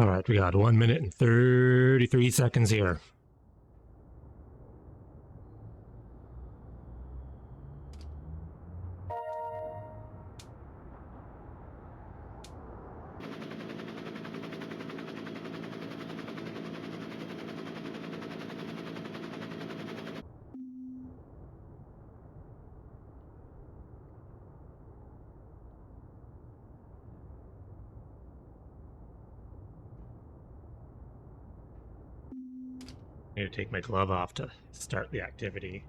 All right, we got 1 minute and 33 seconds here. I need to take my glove off to start the activity.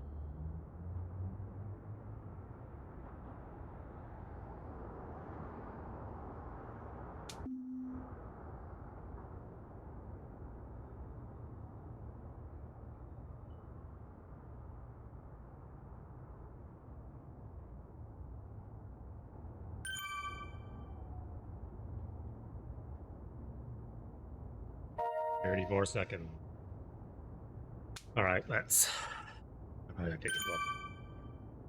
"34 seconds. All right, let's. I gotta take the glove.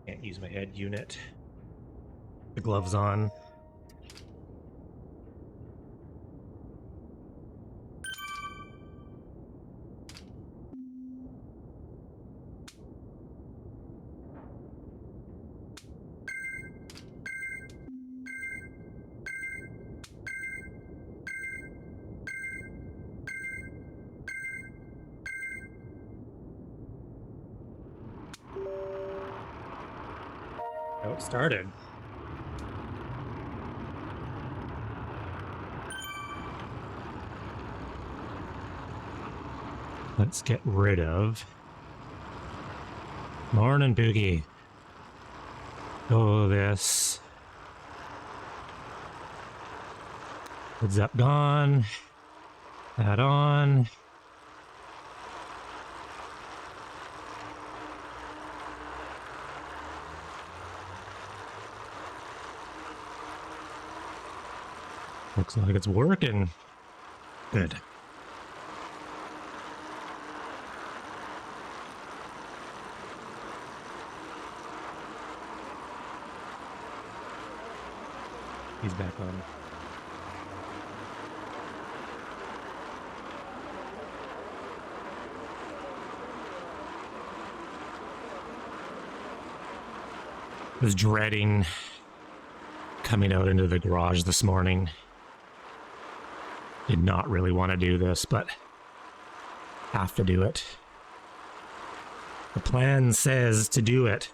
Can't use my head unit. The glove's on. Oh, it started. Let's get rid of. Morning, Boogie. Oh, this. Heads up gone. That on. Looks like it's working. Good. He's back on. I was dreading coming out into the garage this morning. Did not really want to do this, but have to do it. The plan says to do it.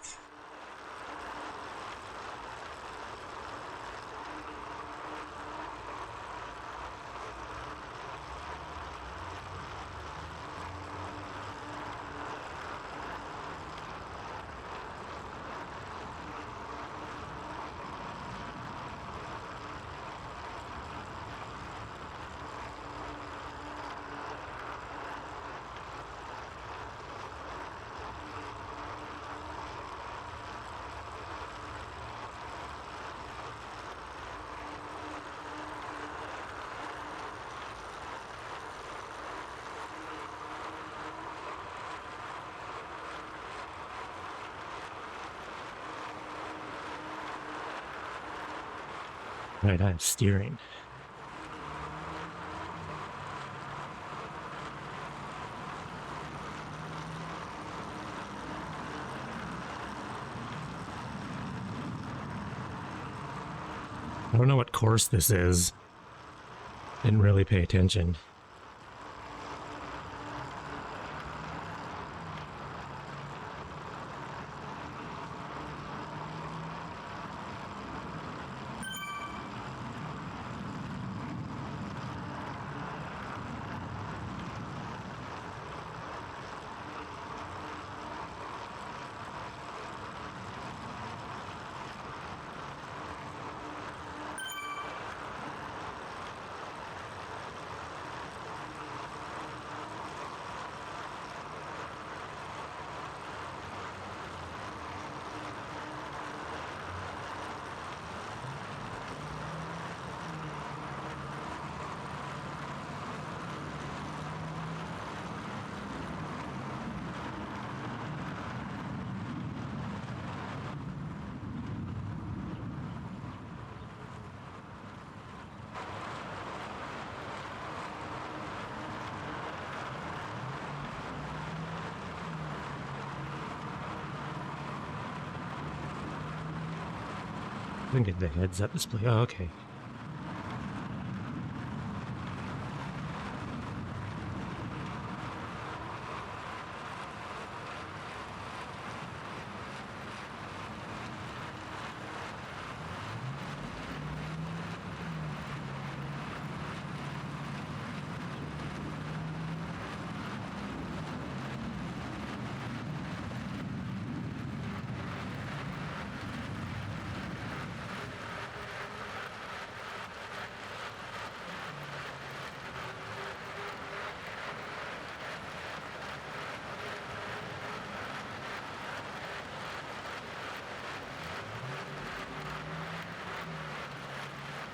Right, I'm steering. I don't know what course this is. Didn't really pay attention. I think it's the heads-up display. Oh, okay.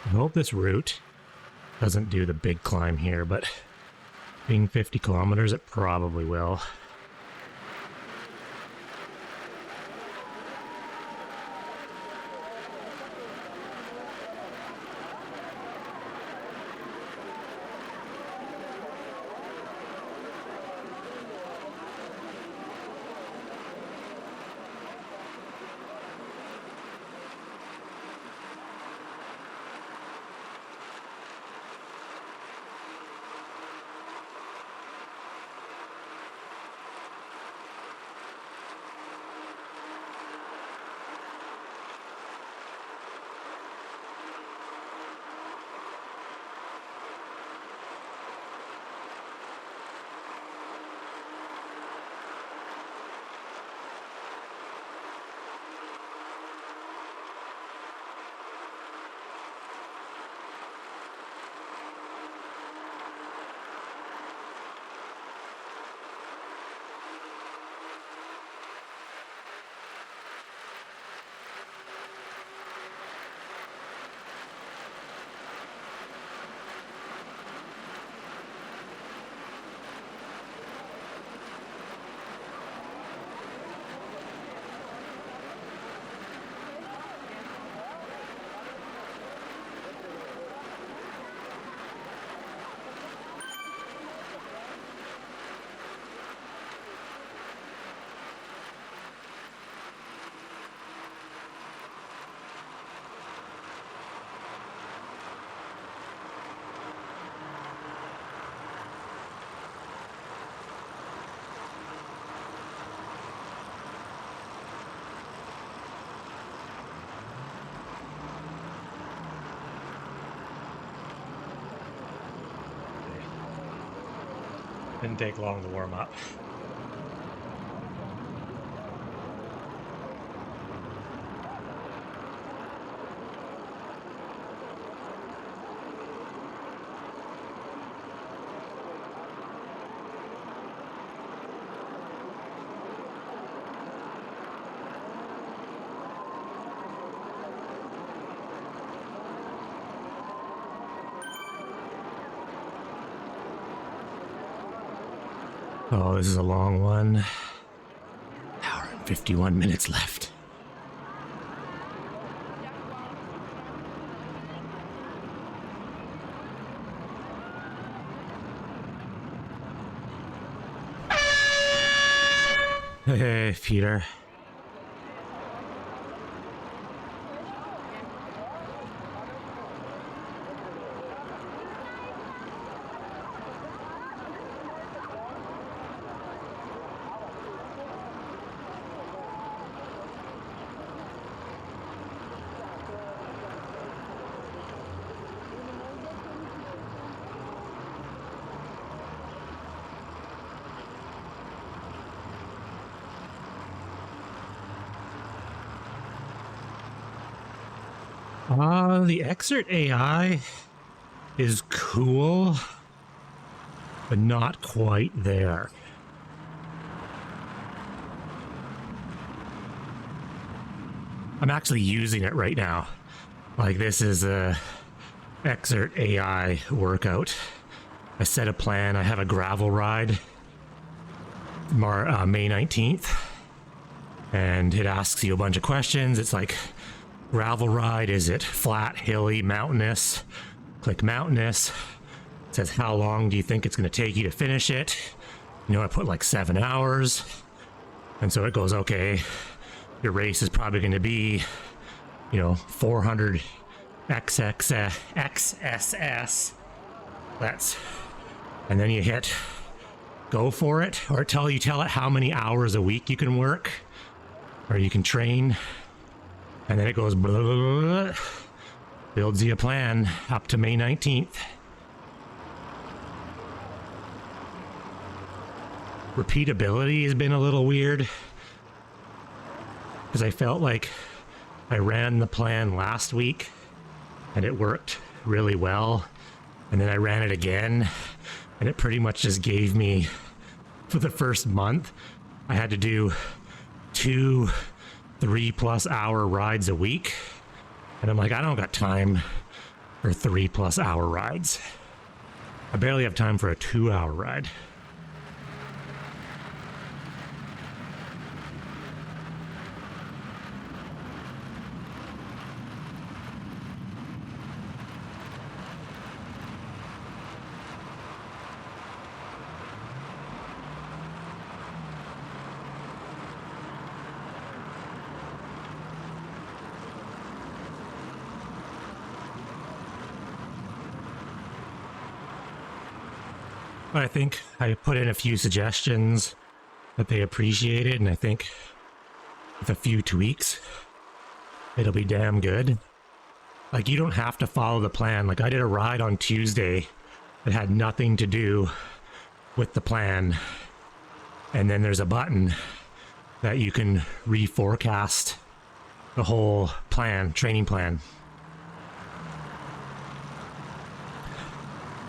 I hope this route doesn't do the big climb here, but being 50 kilometers, it probably will. Didn't take long to warm up. Oh, this is a long one. Hour and 51 minutes left. Hey, Peter. The Xert AI is cool, but not quite there. I'm actually using it right now. Like, this is a Xert AI workout. I set a plan. I have a gravel ride May 19th, and it asks you a bunch of questions. It's like, gravel ride, is it flat, hilly, mountainous? Click mountainous. It says, how long do you think it's going to take you to finish it? You know, I put like 7 hours. And so it goes, okay, your race is probably going to be, 400 XSS. And then you hit go for it, or tell it how many hours a week you can work, or you can train, and then it goes blah, blah, blah, builds you a plan up to May 19th. Repeatability has been a little weird because I felt like I ran the plan last week and it worked really well, and then I ran it again and it pretty much just gave me, for the first month, I had to do 2 3+ hour rides a week, and I'm like, I don't got time for 3+ hour rides. I barely have time for a 2-hour ride. I think I put in a few suggestions that they appreciated, and I think with a few tweaks, it'll be damn good. Like, you don't have to follow the plan. Like, I did a ride on Tuesday that had nothing to do with the plan, and then there's a button that you can reforecast the whole plan, training plan.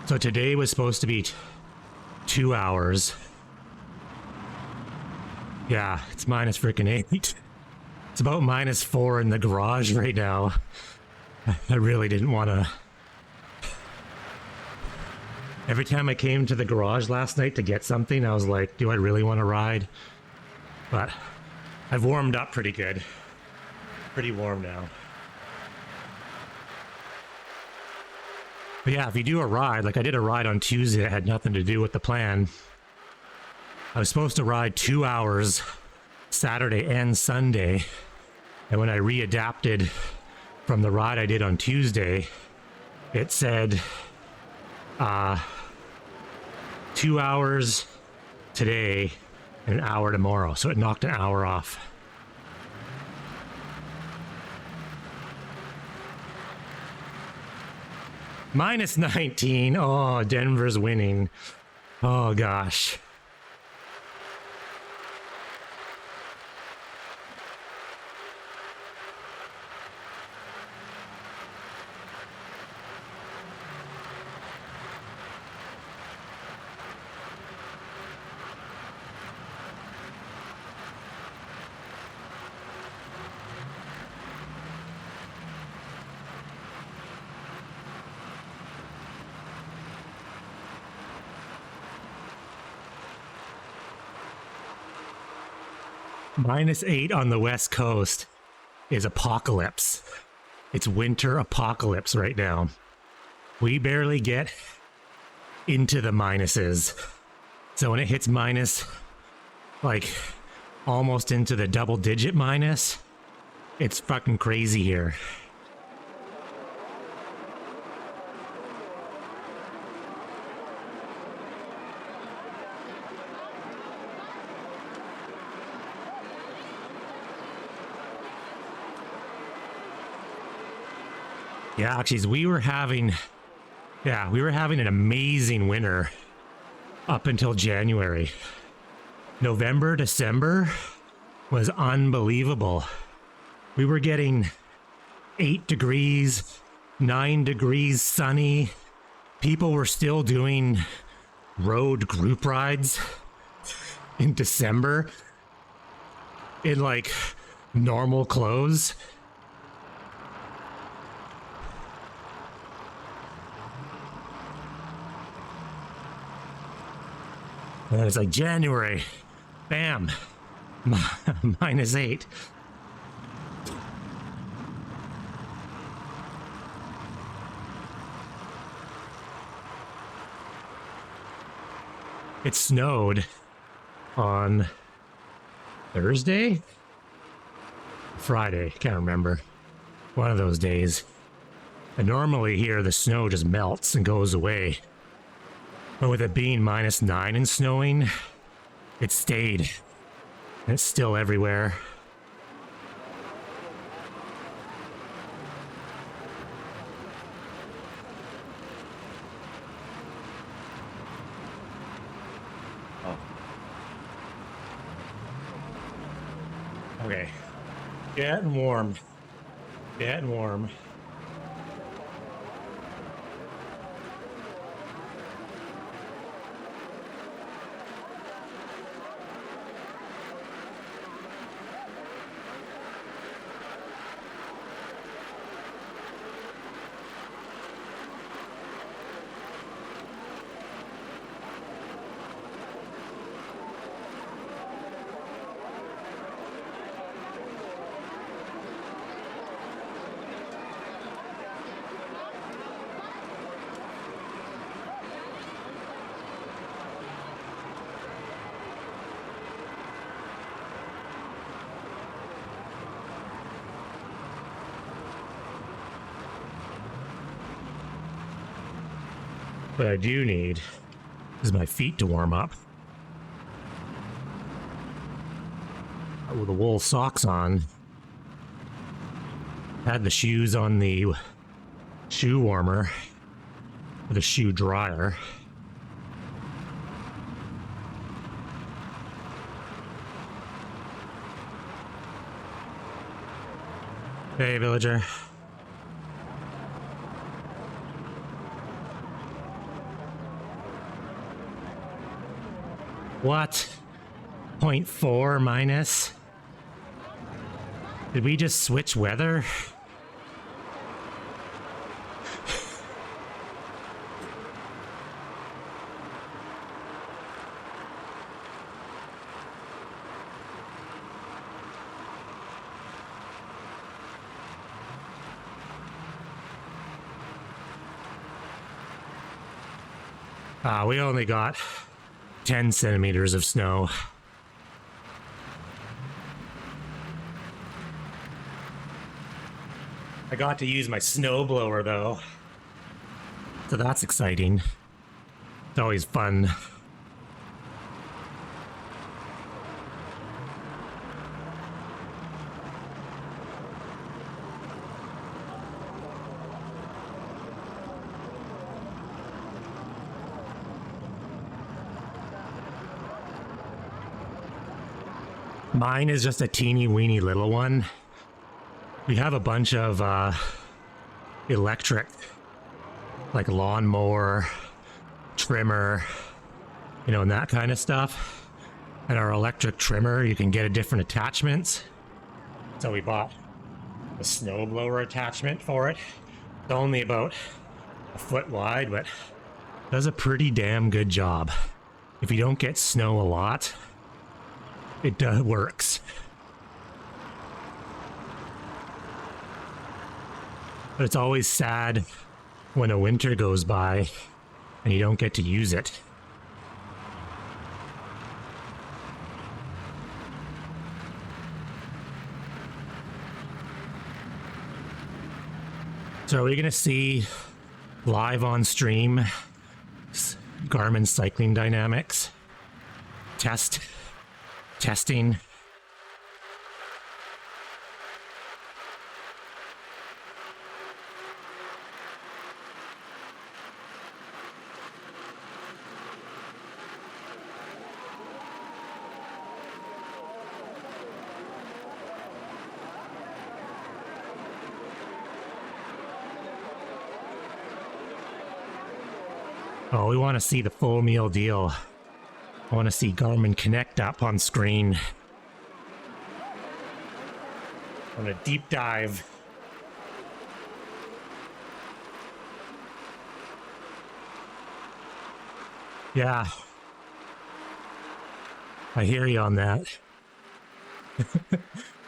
So today was supposed to be 2 hours. Yeah, it's minus freaking 8. It's about -4 in the garage right now. I really didn't want to. Every time I came to the garage last night to get something, I was like, do I really want to ride? But I've warmed up pretty good. Pretty warm now. But yeah, if you do a ride, like I did a ride on Tuesday that had nothing to do with the plan. I was supposed to ride 2 hours Saturday and Sunday. And when I readapted from the ride I did on Tuesday, it said 2 hours today and an hour tomorrow. So it knocked an hour off. -19. Oh, Denver's winning. Oh, gosh. -8 on the West Coast is apocalypse. It's winter apocalypse right now. We barely get into the minuses. So when it hits minus, like almost into the double digit minus, it's fucking crazy here. Yeah, actually, we were having an amazing winter up until January. November, December was unbelievable. We were getting 8 degrees, 9 degrees sunny. People were still doing road group rides in December in like normal clothes. And it's like January, bam, -8. It snowed on Thursday? Friday, can't remember. One of those days. And normally here the snow just melts and goes away. But with it being -9 and snowing, it stayed. And it's still everywhere. Oh. Okay. Getting warm. Getting warm. What I do need is my feet to warm up. With the wool socks on. Had the shoes on the shoe warmer with a shoe dryer. Hey, villager. What? 0.4 minus? Did we just switch weather? We only got 10 centimeters of snow. I got to use my snowblower though, so that's exciting. It's always fun. Mine is just a teeny weeny little one. We have a bunch of electric, like lawnmower, trimmer, you know, and that kind of stuff. And our electric trimmer, you can get a different attachments. So we bought a snowblower attachment for it. It's only about a foot wide, but does a pretty damn good job. If you don't get snow a lot, it works. But it's always sad when a winter goes by and you don't get to use it. So are we gonna see live on stream Garmin cycling dynamics? Testing. Oh, we want to see the full meal deal. I want to see Garmin Connect up on screen. On a deep dive. Yeah. I hear you on that.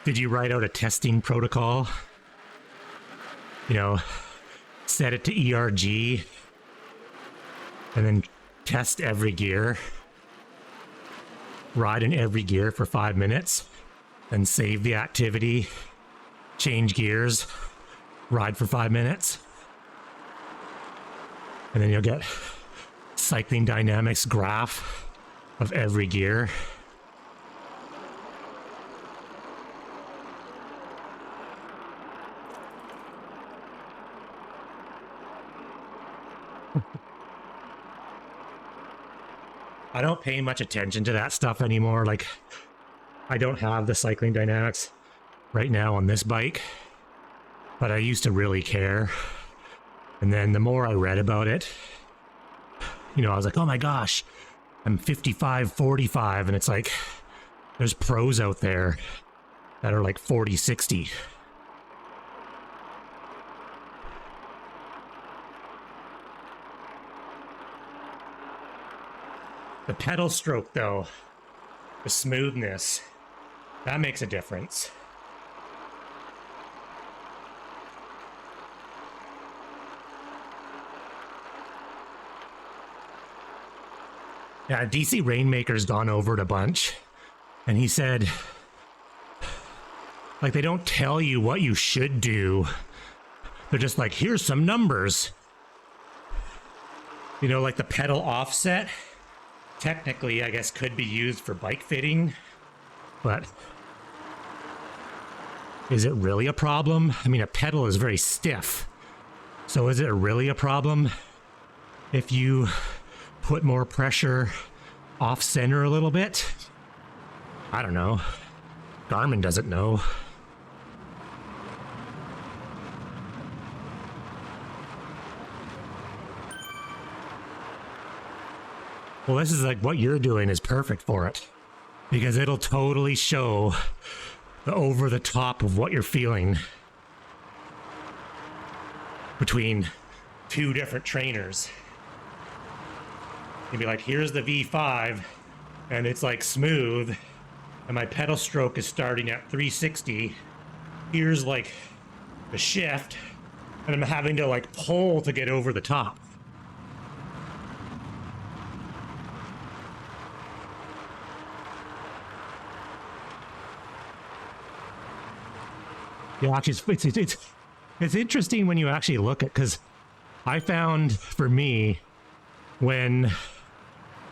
Did you write out a testing protocol? You know, set it to ERG and then test every gear. Ride in every gear for 5 minutes and save the activity, change gears, ride for 5 minutes, and then you'll get cycling dynamics graph of every gear. I don't pay much attention to that stuff anymore. Like, I don't have the cycling dynamics right now on this bike, but I used to really care. And then the more I read about it, you know, I was like, oh my gosh, I'm 55, 45. And it's like, there's pros out there that are like 40, 60. The pedal stroke, though, the smoothness, that makes a difference. Yeah, DC Rainmaker's gone over it a bunch, and he said, like, they don't tell you what you should do. They're just like, here's some numbers. You know, like the pedal offset, technically, I guess, could be used for bike fitting, but is it really a problem? I mean, a pedal is very stiff. So is it really a problem if you put more pressure off center a little bit? I don't know. Garmin doesn't know. Well, this is like what you're doing is perfect for it, because it'll totally show the over the top of what you're feeling between two different trainers. You'd be like, here's the V5, and it's like smooth, and my pedal stroke is starting at 360. Here's like the shift, and I'm having to like pull to get over the top. Yeah, actually, it's interesting when you actually look at, because I found for me, when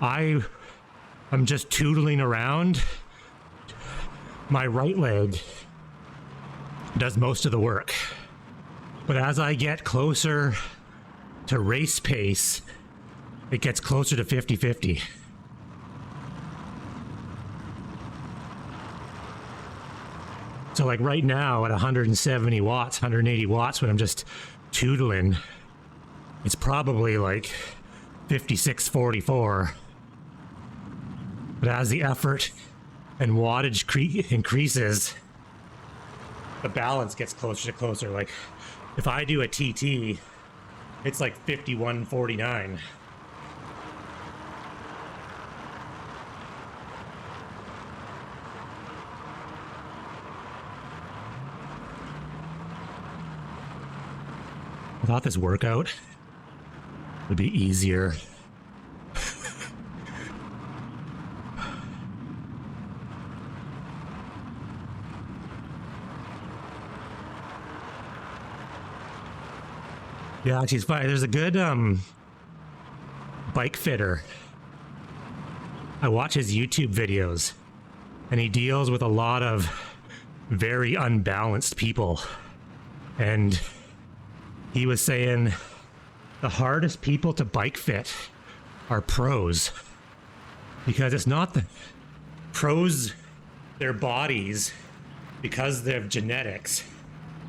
I'm just tootling around, my right leg does most of the work. But as I get closer to race pace, it gets closer to 50-50. So like right now at 170 watts, 180 watts, when I'm just tootling, it's probably like 56-44. But as the effort and wattage increases, the balance gets closer to closer. Like if I do a TT, it's like 51-49. I thought this workout would be easier. Yeah, actually, it's fine. There's a good bike fitter. I watch his YouTube videos, and he deals with a lot of very unbalanced people. And he was saying the hardest people to bike fit are pros, because it's not the pros, their bodies, because they have genetics,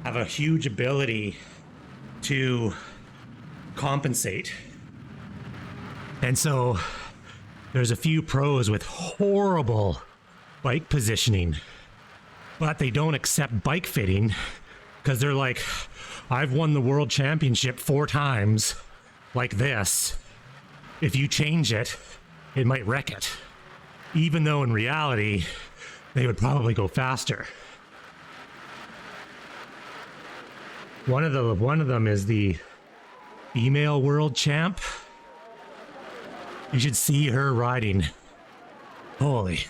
have a huge ability to compensate. And so there's a few pros with horrible bike positioning, but they don't accept bike fitting because they're like, I've won the world championship 4 times like this. If you change it, it might wreck it. Even though in reality, they would probably go faster. One of them is the female world champ. You should see her riding. Holy,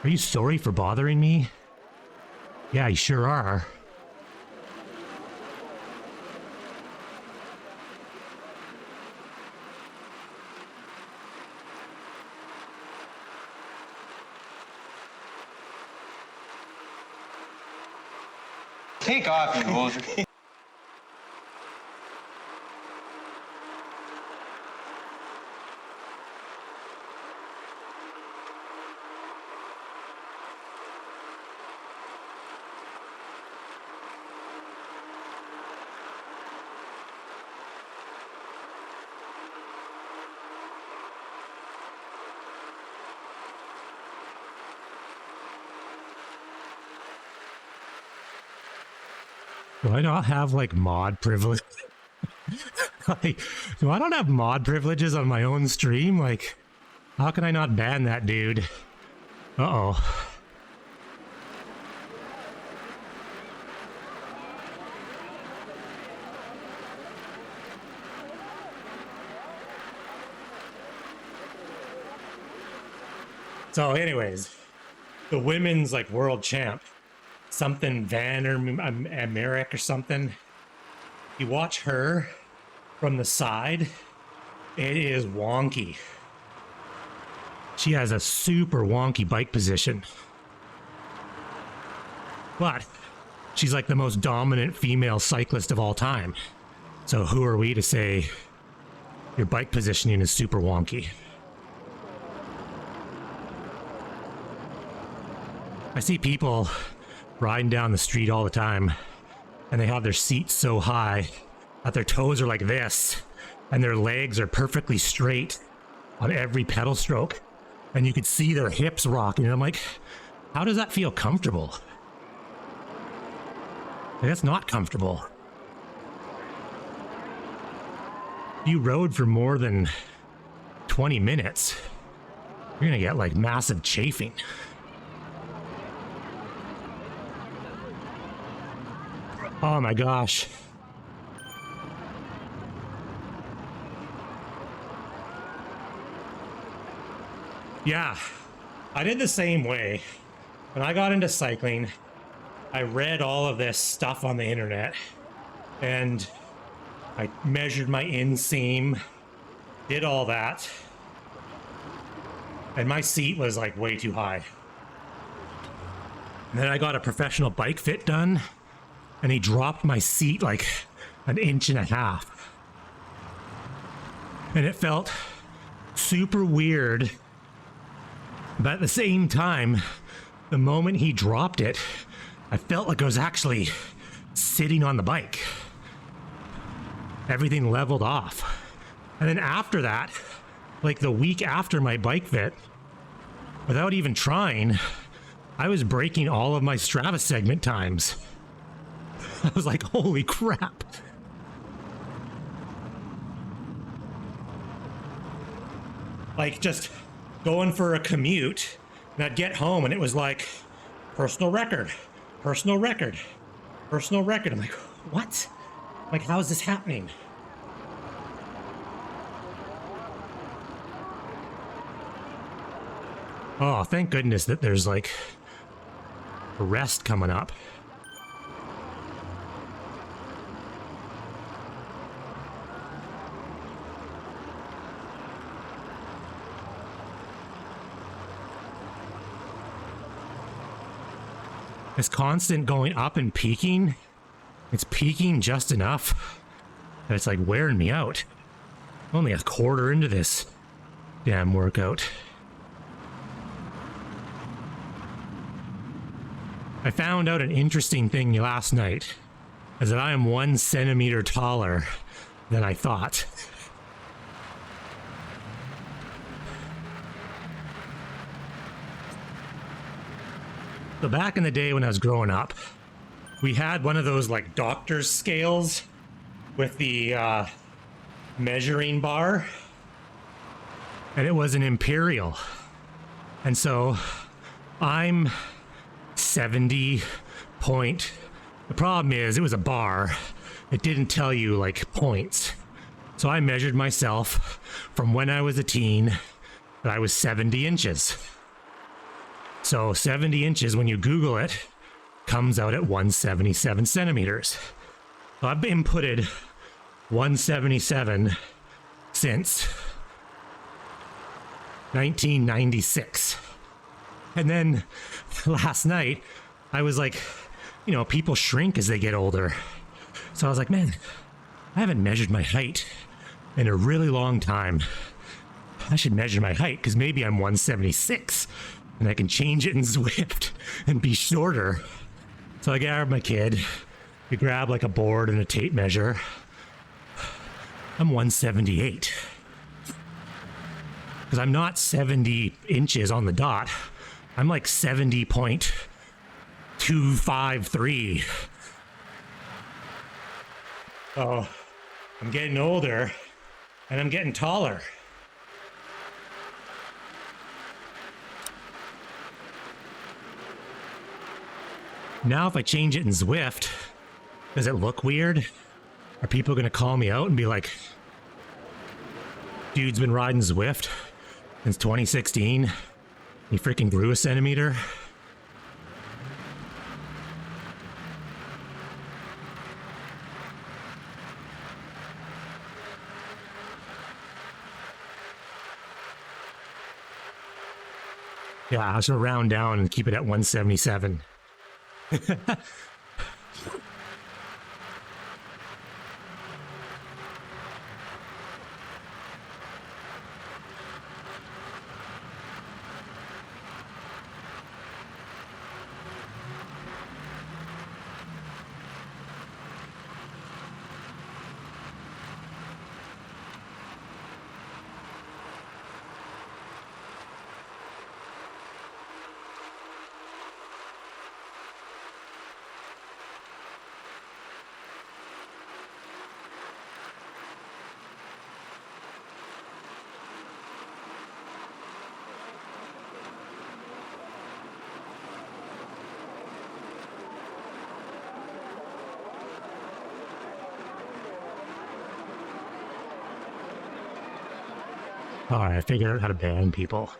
are you sorry for bothering me? Yeah, you sure are. Take off, you old. Do I not have like mod privilege? Like, do I not have mod privileges on my own stream? Like, how can I not ban that dude? Uh-oh. So anyways, the women's like world champ, something Van or Merrick or something. You watch her from the side, it is wonky. She has a super wonky bike position. But she's like the most dominant female cyclist of all time. So who are we to say your bike positioning is super wonky? I see people riding down the street all the time, and they have their seats so high that their toes are like this, and their legs are perfectly straight on every pedal stroke, and you could see their hips rocking, and I'm like, how does that feel comfortable? Like, that's not comfortable. If you rode for more than 20 minutes, you're gonna get like massive chafing. Oh my gosh. Yeah, I did the same way. When I got into cycling, I read all of this stuff on the internet, and I measured my inseam, did all that, and my seat was like way too high. And then I got a professional bike fit done, and he dropped my seat like 1.5 inches. And it felt super weird. But at the same time, the moment he dropped it, I felt like I was actually sitting on the bike. Everything leveled off. And then after that, like the week after my bike fit, without even trying, I was breaking all of my Strava segment times. I was like, holy crap. Like just going for a commute, and I'd get home and it was like, personal record, personal record, personal record. I'm like, what? Like, how is this happening? Oh, thank goodness that there's like a rest coming up. This constant going up and peaking, it's peaking just enough that it's like wearing me out. Only a quarter into this damn workout. I found out an interesting thing last night, is that I am 1 centimeter taller than I thought. So back in the day when I was growing up, we had one of those like doctor's scales with the measuring bar, and it was an imperial. And so I'm 70 point. The problem is it was a bar. It didn't tell you like points. So I measured myself from when I was a teen, and I was 70 inches. So 70 inches, when you Google it, comes out at 177 centimeters. So I've inputted 177 since 1996. And then last night, I was like you know, people shrink as they get older. So I was like, man, I haven't measured my height in a really long time. I should measure my height because maybe I'm 176 and I can change it in Zwift and be shorter. So I grabbed my kid. We grab like a board and a tape measure. I'm 178. Because I'm not 70 inches on the dot. I'm like 70.253. Oh, I'm getting older and I'm getting taller. Now if I change it in Zwift, does it look weird? Are people gonna call me out and be like, dude's been riding Zwift since 2016? He freaking grew a centimeter? Yeah, I was gonna round down and keep it at 177. Alright, I figured out how to ban people.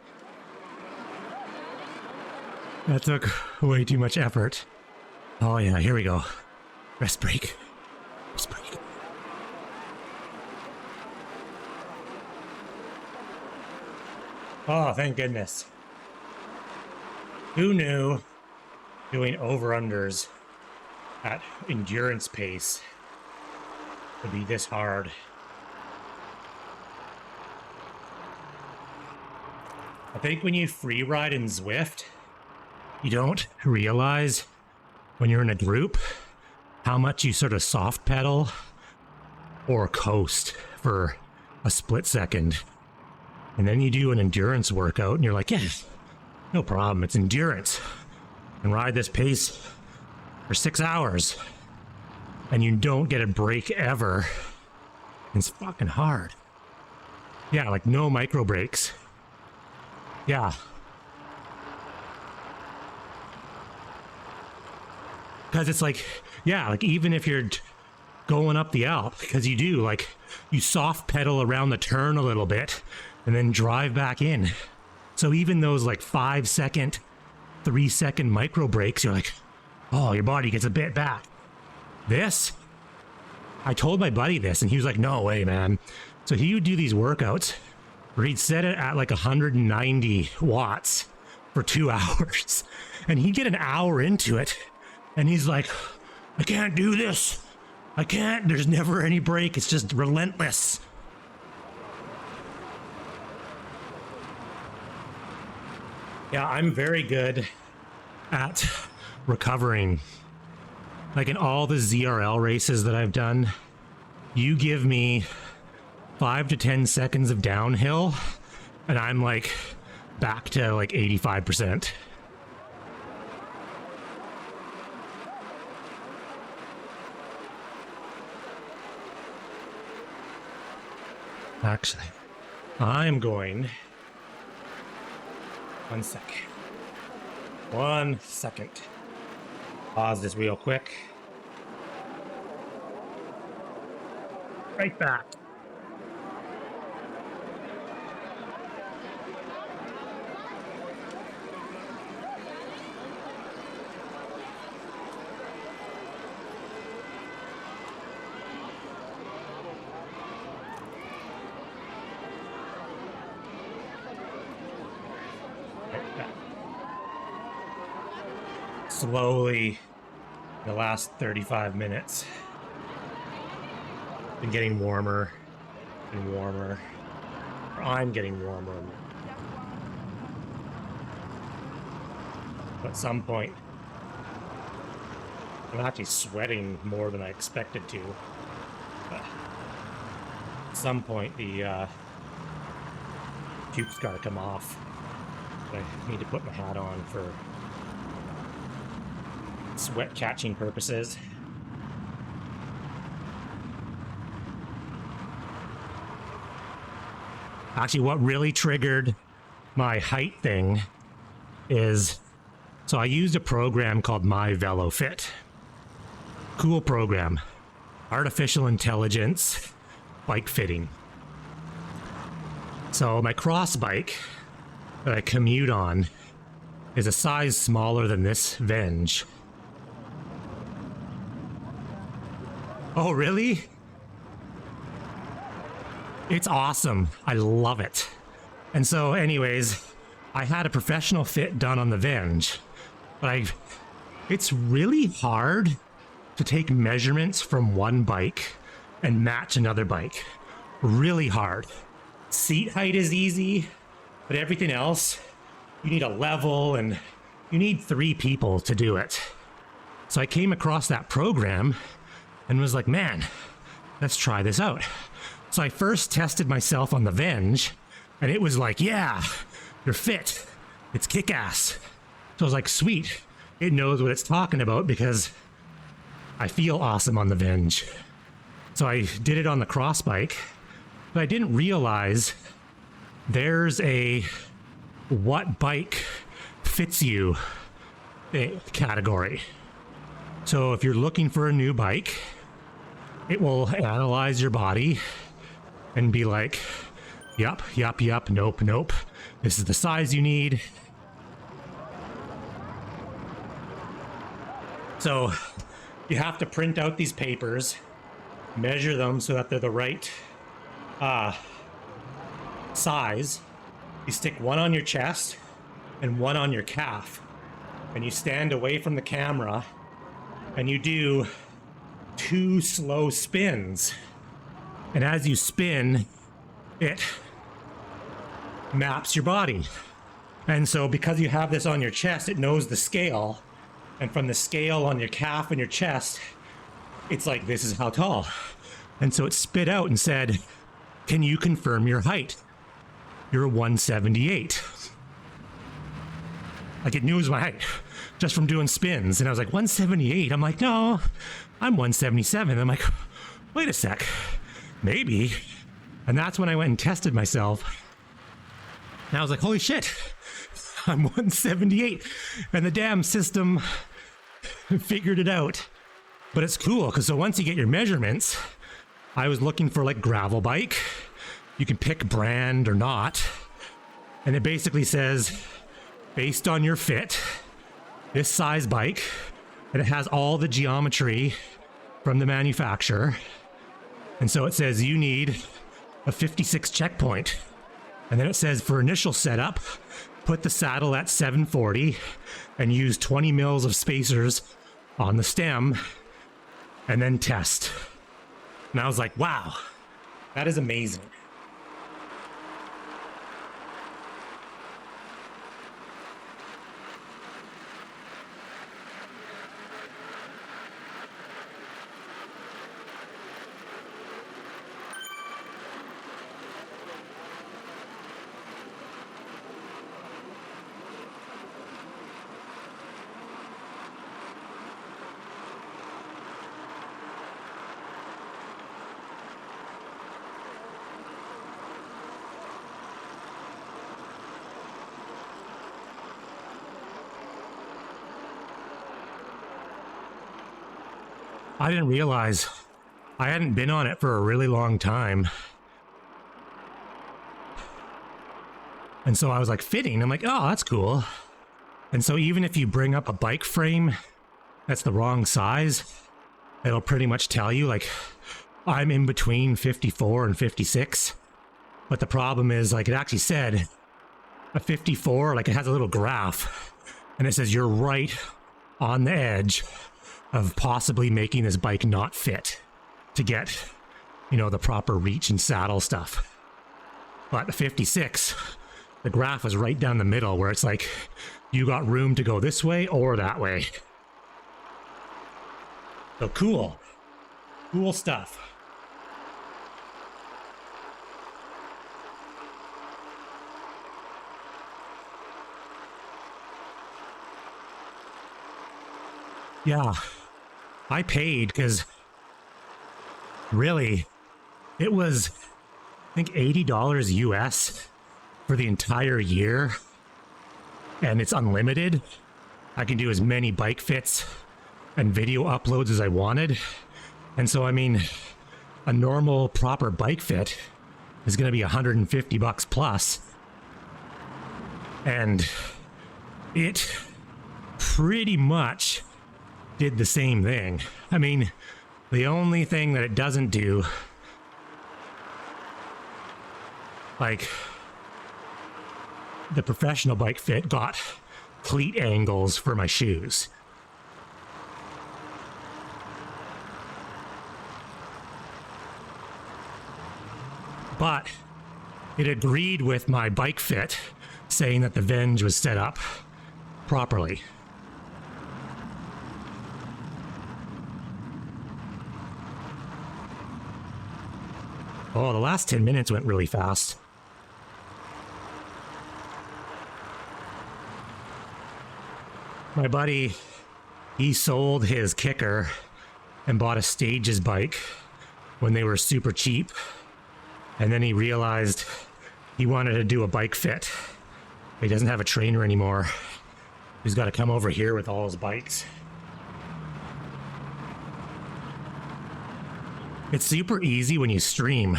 That took way too much effort. Oh yeah, here we go. Rest break. Rest break. Oh, thank goodness. Who knew doing over-unders at endurance pace would be this hard? I think when you free ride in Zwift, you don't realize when you're in a group how much you sort of soft pedal or coast for a split second. And then you do an endurance workout and you're like, yeah, no problem, it's endurance. And ride this pace for 6 hours. And you don't get a break ever. It's fucking hard. Yeah, like no micro breaks. Yeah. Because it's like, yeah, like even if you're going up the Alp, because you do, like, you soft pedal around the turn a little bit and then drive back in. So even those like 5 second, 3 second micro breaks, you're like, oh, your body gets a bit back. This, I told my buddy this and he was like, no way, man. So he would do these workouts where he'd set it at like 190 watts for 2 hours. And he'd get an hour into it. And he's like, I can't do this. I can't. There's never any break. It's just relentless. Yeah, I'm very good at recovering. Like in all the ZRL races that I've done, you give me 5 to 10 seconds of downhill, and I'm like back to like 85%. Actually, I'm going... 1 second. 1 second. Pause this real quick. Right back. Slowly the last 35 minutes. Been getting warmer and warmer. Or I'm getting warmer. At some point, I'm actually sweating more than I expected to. At some point, the puke's gotta come off. I need to put my hat on for sweat catching purposes. Actually, what really triggered my height thing is, so I used a program called My VeloFit. Cool program. Artificial intelligence bike fitting. So my cross bike that I commute on is a size smaller than this Venge. Oh, really? It's awesome. I love it. And so anyways, I had a professional fit done on the Venge, but it's really hard to take measurements from one bike and match another bike. Really hard. Seat height is easy, but everything else, you need a level and you need 3 people to do it. So I came across that program and was like, man, let's try this out. So I first tested myself on the Venge, and it was like, yeah, you're fit. It's kick-ass. So I was like, sweet. It knows what it's talking about because I feel awesome on the Venge. So I did it on the cross bike, but I didn't realize there's a what bike fits you category. So if you're looking for a new bike, it will analyze your body and be like, yup, nope. This is the size you need. So you have to print out these papers, measure them so that they're the right size. You stick one on your chest and one on your calf, and you stand away from the camera and you do 2 slow spins. And as you spin, it maps your body. And so because you have this on your chest, it knows the scale. And from the scale on your calf and your chest, it's like, this is how tall. And so it spit out and said, can you confirm your height? You're 178. Like, it knew it was my height just from doing spins. And I was like, 178? I'm like, no, I'm 177. I'm like, wait a sec, maybe. And that's when I went and tested myself. And I was like, holy shit, I'm 178. And the damn system figured it out. But it's cool, because so once you get your measurements, I was looking for like gravel bike. You can pick brand or not. And it basically says, based on your fit, this size bike, and it has all the geometry from the manufacturer. And so it says you need a 56 checkpoint. And then it says for initial setup, put the saddle at 740 and use 20 mils of spacers on the stem and then test. And I was like, wow, that is amazing. I didn't realize I hadn't been on it for a really long time. And so I was like fitting. I'm like, oh, that's cool. And so even if you bring up a bike frame that's the wrong size, it'll pretty much tell you, like, I'm in between 54 and 56. But the problem is, like, it actually said a 54, like, it has a little graph. And it says you're right on the edge of possibly making this bike not fit to get, you know, the proper reach and saddle stuff. But the 56, the graph was right down the middle where it's like, you got room to go this way or that way. So cool. Cool stuff. Yeah, I paid because really, it was, I think, $80 US for the entire year, and it's unlimited. I can do as many bike fits and video uploads as I wanted. And so, I mean, a normal proper bike fit is going to be $150 plus. And it pretty much did the same thing. I mean, the only thing that it doesn't do, like the professional bike fit got cleat angles for my shoes. But it agreed with my bike fit, saying that the Venge was set up properly. Oh, the last 10 minutes went really fast. My buddy, he sold his kicker and bought a Stages bike when they were super cheap. And then he realized he wanted to do a bike fit. He doesn't have a trainer anymore. He's got to come over here with all his bikes. It's super easy when you stream.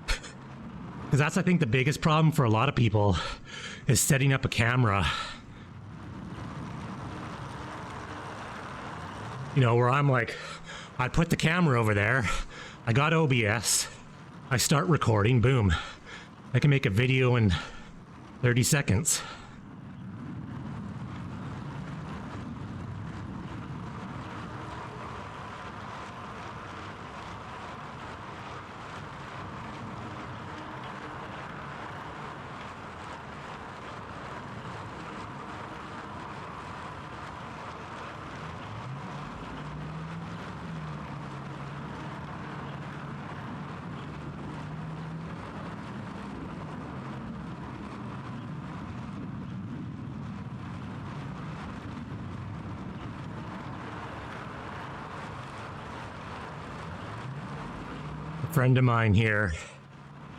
Because that's, I think, the biggest problem for a lot of people is setting up a camera. You know, where I'm like, I put the camera over there, I got OBS, I start recording, boom. I can make a video in 30 seconds. A friend of mine here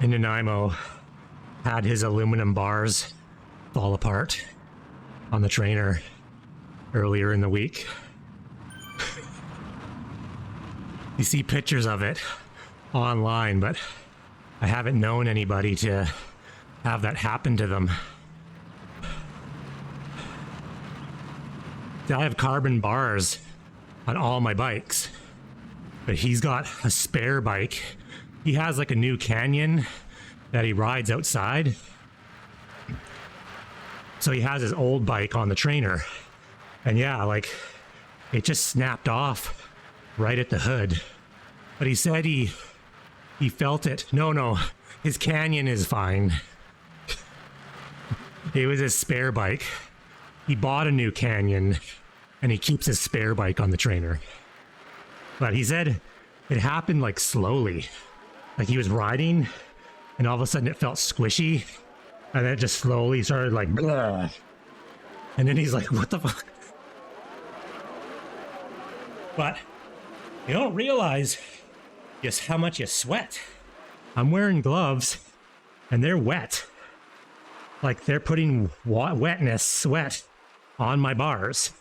in Nanaimo had his aluminum bars fall apart on the trainer earlier in the week. You see pictures of it online, but I haven't known anybody to have that happen to them. I have carbon bars on all my bikes, but he's got a spare bike. He has like a new Canyon that he rides outside. So he has his old bike on the trainer. And yeah, like it just snapped off right at the hood. But he said he felt it. No, his Canyon is fine. It was his spare bike. He bought a new Canyon and he keeps his spare bike on the trainer. But he said it happened like slowly. Like he was riding and all of a sudden it felt squishy and then it just slowly started like blah. And then he's like, what the fuck? But you don't realize just how much you sweat. I'm wearing gloves and they're wet. Like they're putting sweat on my bars.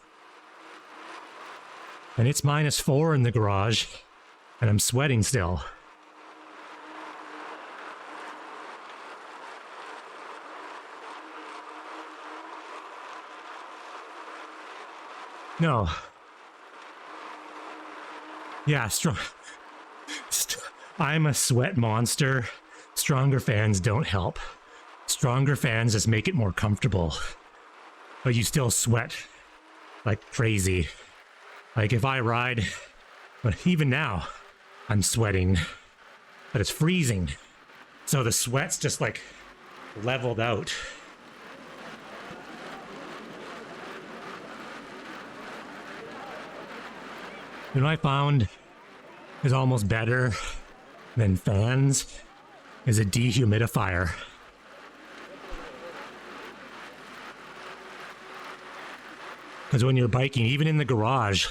And it's -4 in the garage and I'm sweating still. No. Yeah, I'm a sweat monster. Stronger fans don't help. Stronger fans just make it more comfortable. But you still sweat like crazy. Like if I ride, but even now, I'm sweating, but it's freezing. So the sweat's just like leveled out. You know what I found is almost better than fans is a dehumidifier. Because when you're biking, even in the garage,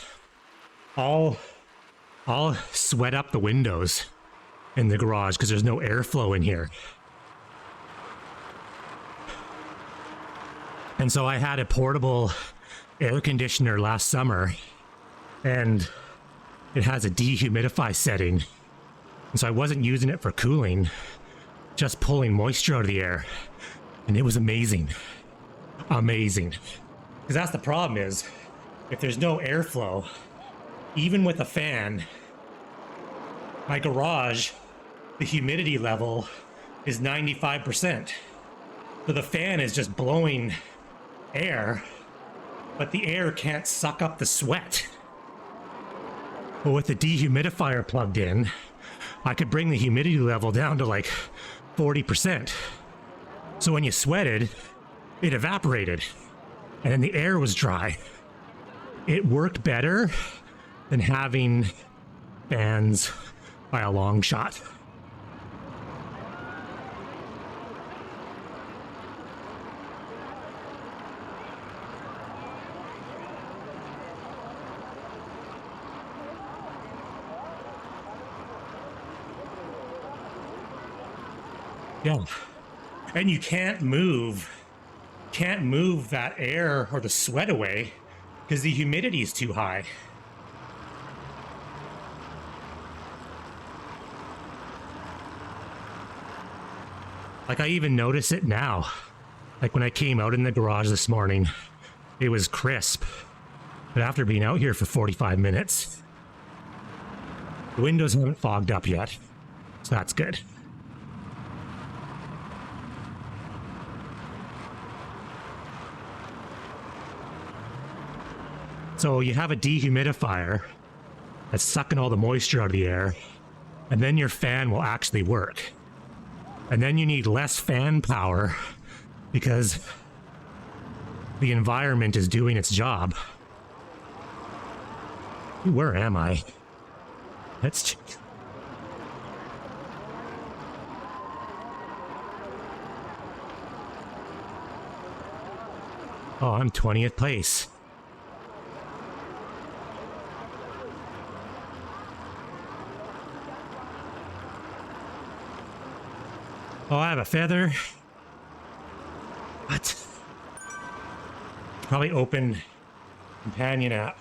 I'll sweat up the windows in the garage because there's no airflow in here. And so I had a portable air conditioner last summer, and it has a dehumidify setting. And so I wasn't using it for cooling, just pulling moisture out of the air. And it was amazing. Amazing. Because that's the problem is, if there's no airflow, even with a fan, my garage, the humidity level is 95%. So the fan is just blowing air, but the air can't suck up the sweat. But with the dehumidifier plugged in, I could bring the humidity level down to like 40%. So when you sweated, it evaporated, and then the air was dry. It worked better than having fans by a long shot. Yeah. And you can't move that air or the sweat away because the humidity is too high. Like I even notice it now. Like when I came out in the garage this morning, it was crisp. But after being out here for 45 minutes, the windows haven't fogged up yet. So that's good. So you have a dehumidifier that's sucking all the moisture out of the air, and then your fan will actually work. And then you need less fan power because the environment is doing its job. Where am I? Let's check. Oh, I'm 20th place. Oh, I have a feather. What? Probably open companion app.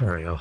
There we go.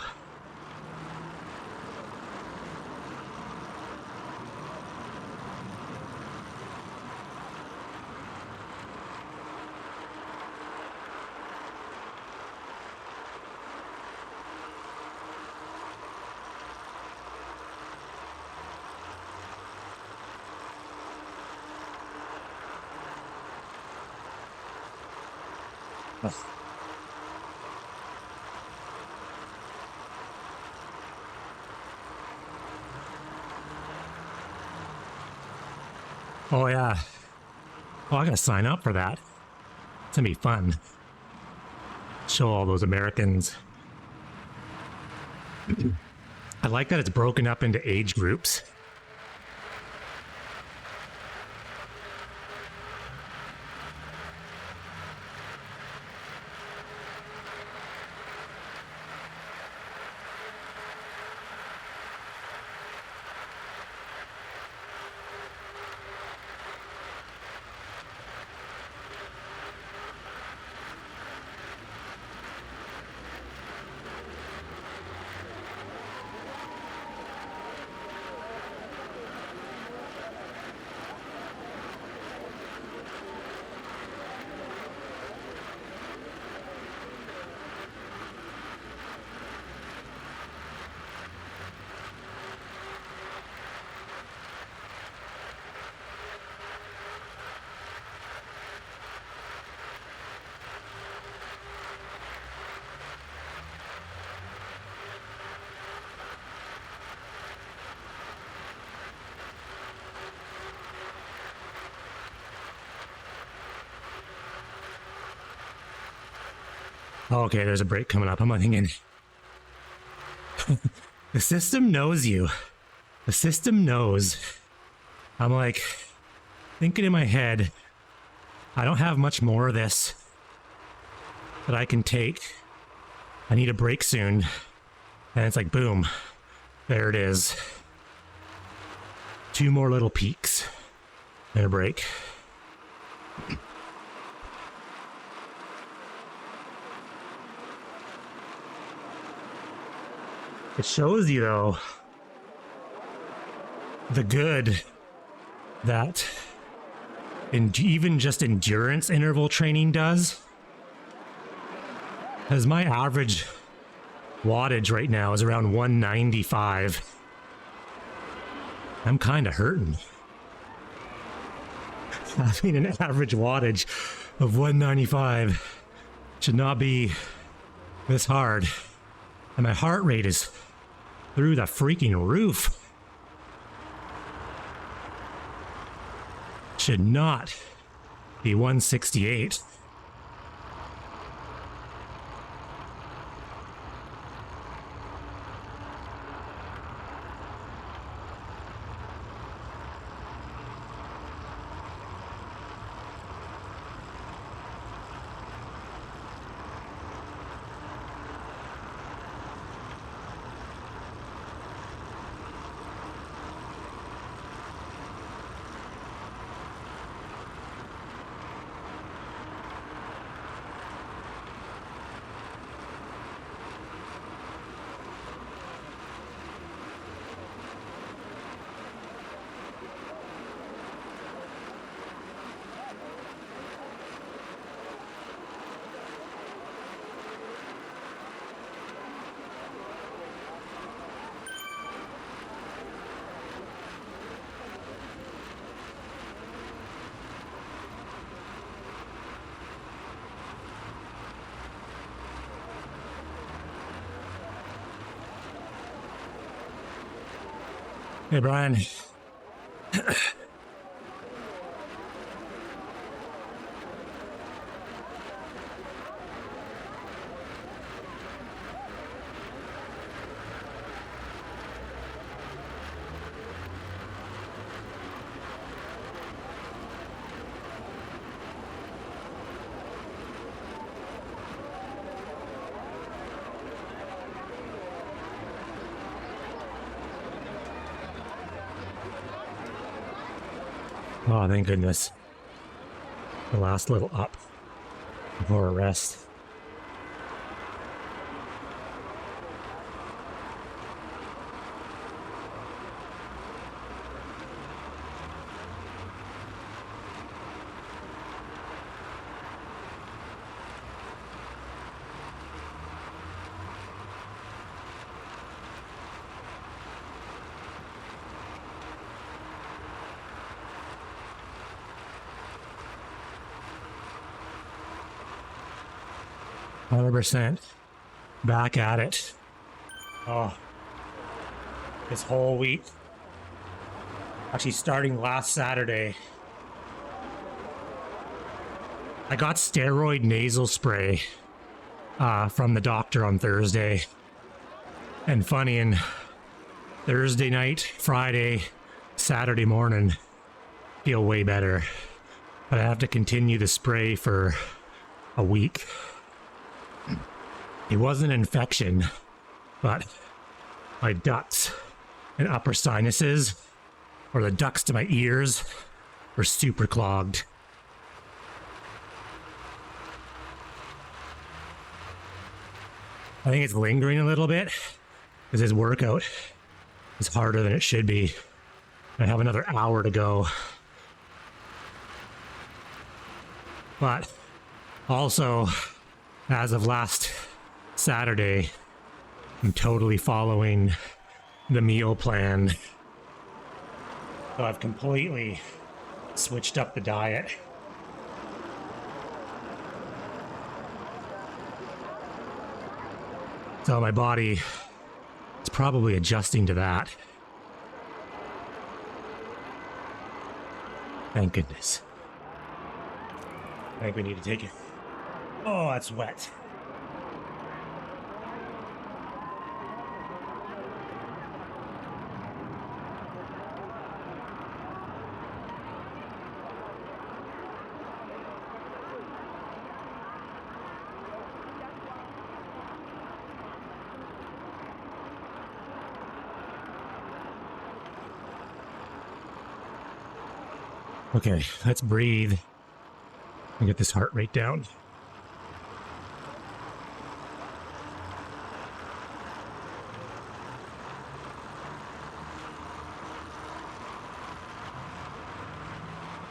Oh yeah. Oh, I gotta sign up for that. It's gonna be fun. Show all those Americans. I like that it's broken up into age groups. Okay, there's a break coming up. I'm not thinking. The system knows you. The system knows. I'm like thinking in my head, I don't have much more of this that I can take. I need a break soon. And it's like, boom, there it is. 2 more little peaks and a break. It shows you, though, the good that even just endurance interval training does. Because my average wattage right now is around 195. I'm kind of hurting. Having an average wattage of 195 should not be this hard. And my heart rate is through the freaking roof. Should not be 168. Hey, Brian. Oh, thank goodness. The last little up before a rest. %. Back at it. Oh, this whole week. Actually, starting last Saturday, I got steroid nasal spray from the doctor on Thursday. And funny, in Thursday night, Friday, Saturday morning, feel way better. But I have to continue the spray for a week. It wasn't an infection, but my ducts and upper sinuses, or the ducts to my ears, were super clogged. I think it's lingering a little bit because this workout is harder than it should be. I have another hour to go. But also, as of last Saturday, I'm totally following the meal plan. So I've completely switched up the diet. So my body is probably adjusting to that. Thank goodness. I think we need to take it. Oh, that's wet. Okay, let's breathe and get this heart rate down.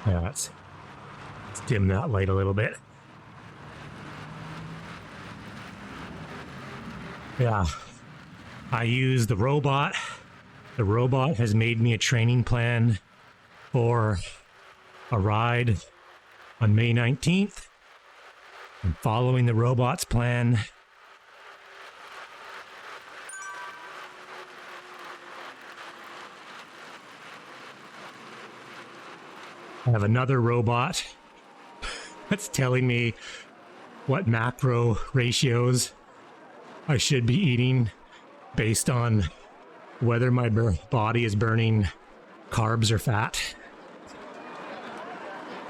Yeah, let's dim that light a little bit. Yeah, I use the robot. The robot has made me a training plan for a ride on May 19th. I'm following the robot's plan. I have another robot that's telling me what macro ratios I should be eating based on whether my body is burning carbs or fat.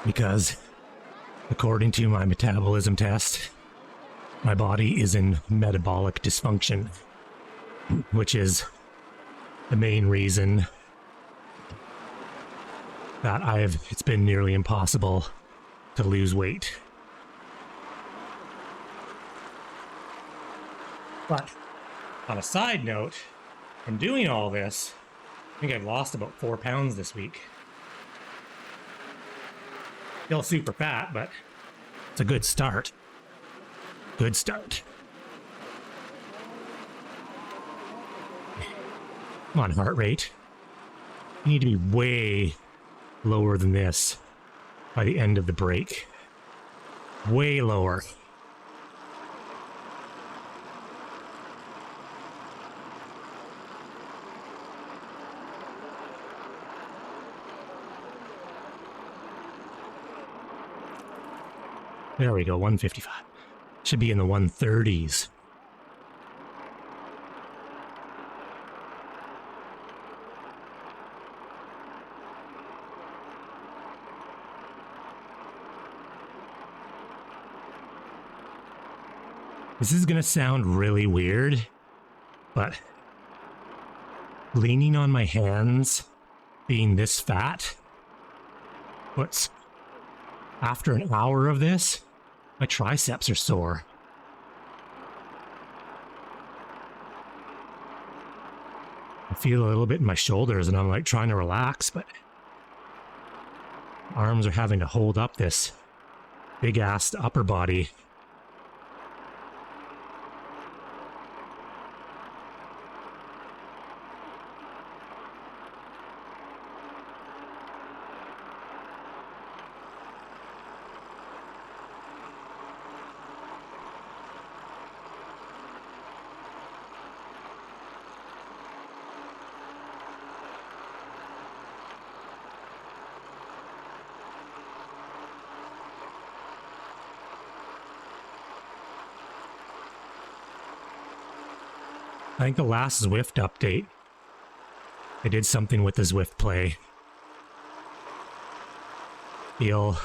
Because according to my metabolism test, my body is in metabolic dysfunction, which is the main reason that it's been nearly impossible to lose weight. But on a side note, from doing all this, I think I've lost about 4 pounds this week. Still super fat, but it's a good start. Good start. Come on, heart rate. You need to be way lower than this by the end of the break. Way lower. There we go, 155. Should be in the 130s. This is gonna sound really weird, but leaning on my hands, being this fat, but after an hour of this, my triceps are sore. I feel a little bit in my shoulders and I'm like trying to relax, but arms are having to hold up this big ass upper body. I think the last Zwift update, they did something with the Zwift play. Feels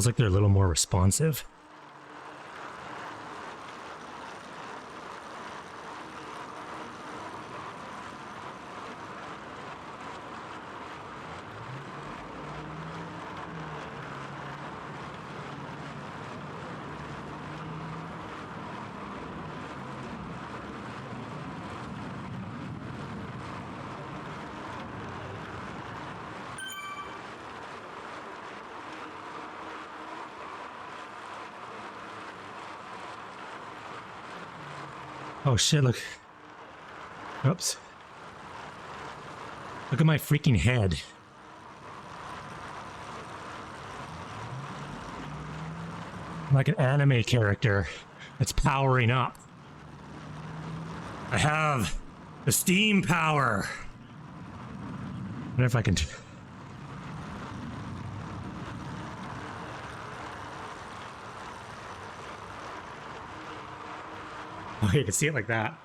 like they're a little more responsive. Oh shit, look. Oops. Look at my freaking head. I'm like an anime character that's powering up. I have the steam power. I wonder if I can... Oh, you can see it like that.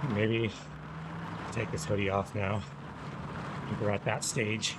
Maybe take this hoodie off now. I think we're at that stage.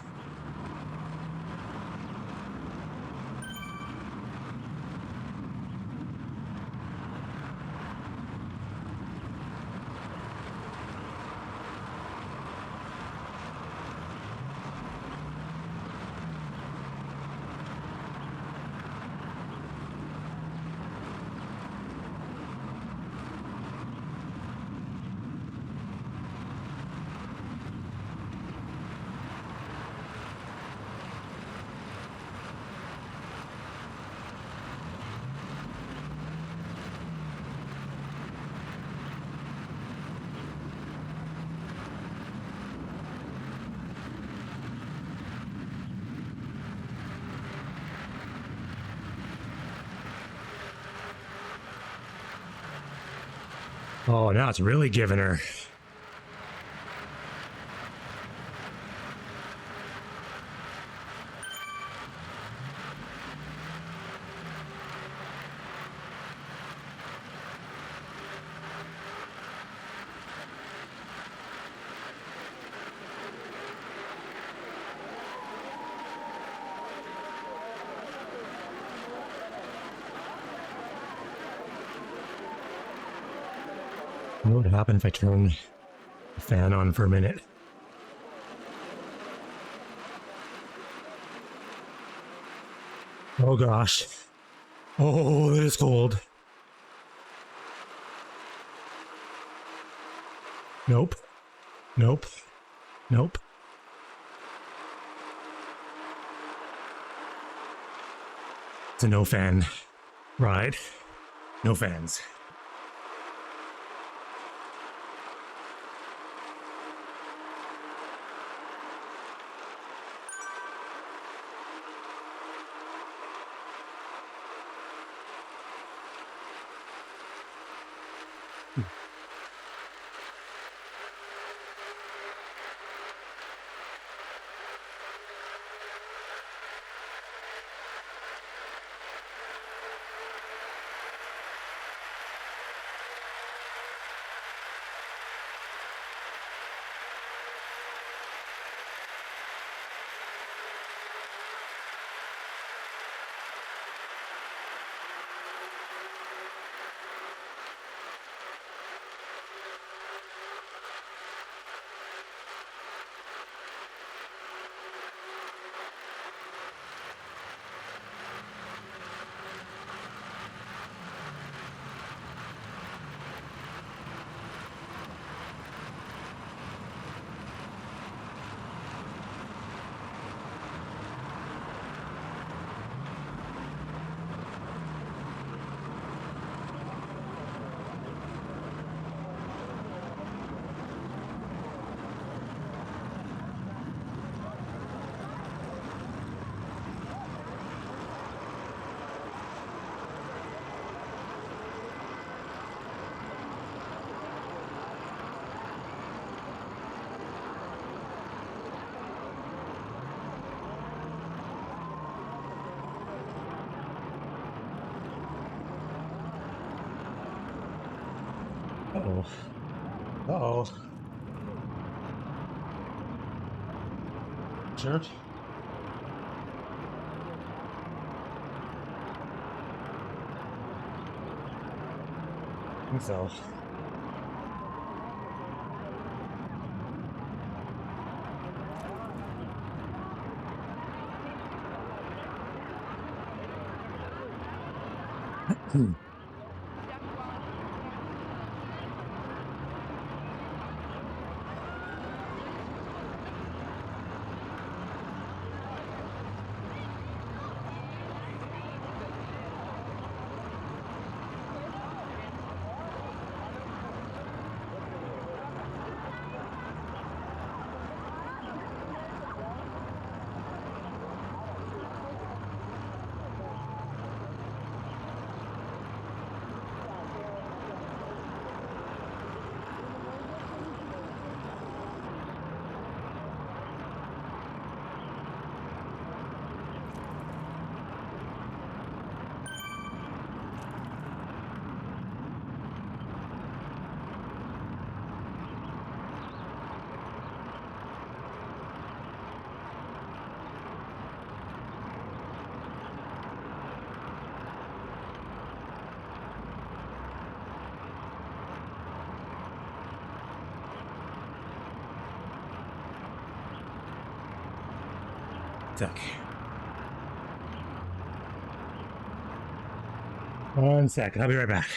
Oh, now it's really giving her. What would happen if I turn the fan on for a minute? Oh gosh. Oh, it is cold. Nope. Nope. Nope. It's a no fan ride. No fans. Uh-oh. Uh-oh. Xert? I think so. sec. 1 second. I'll be right back.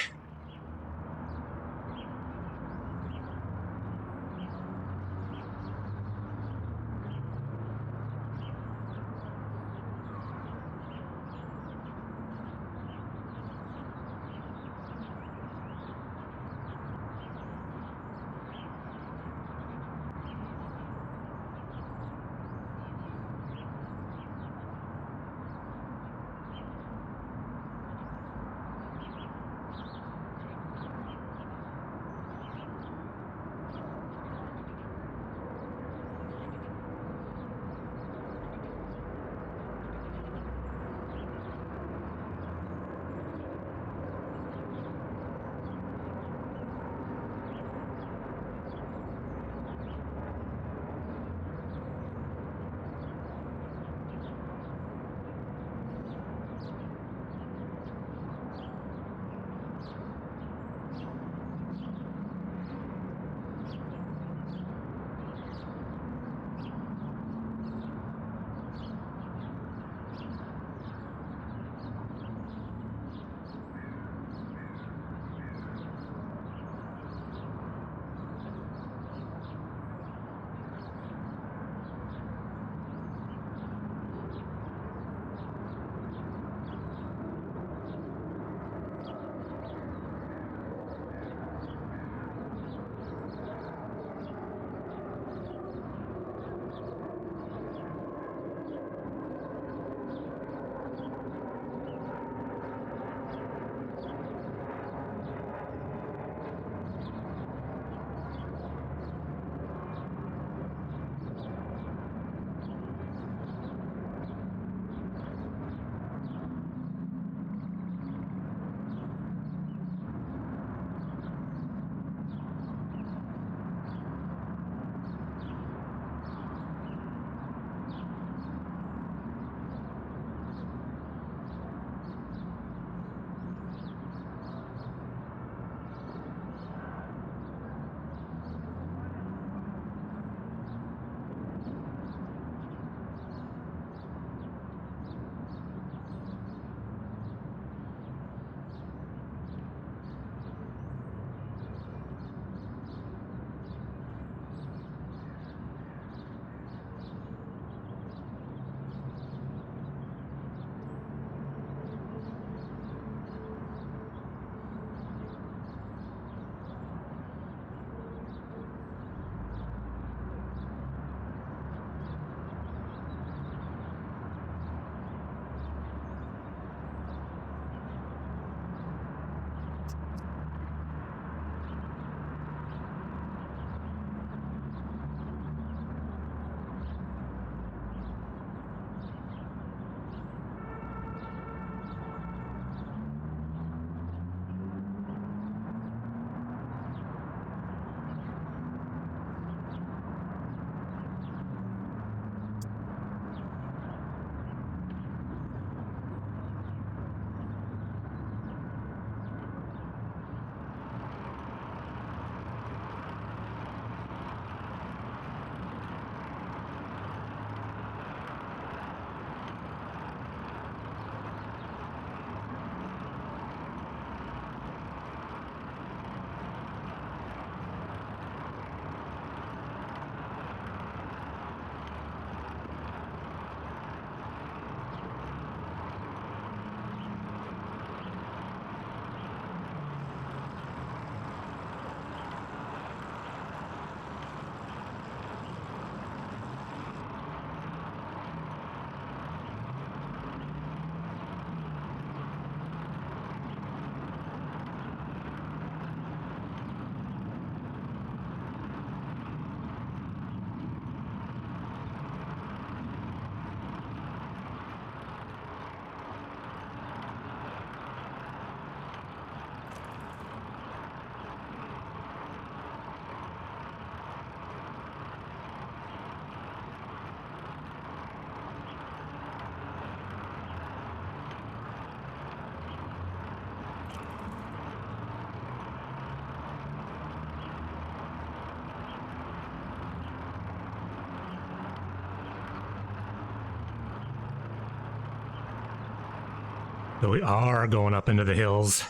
So we are going up into the hills.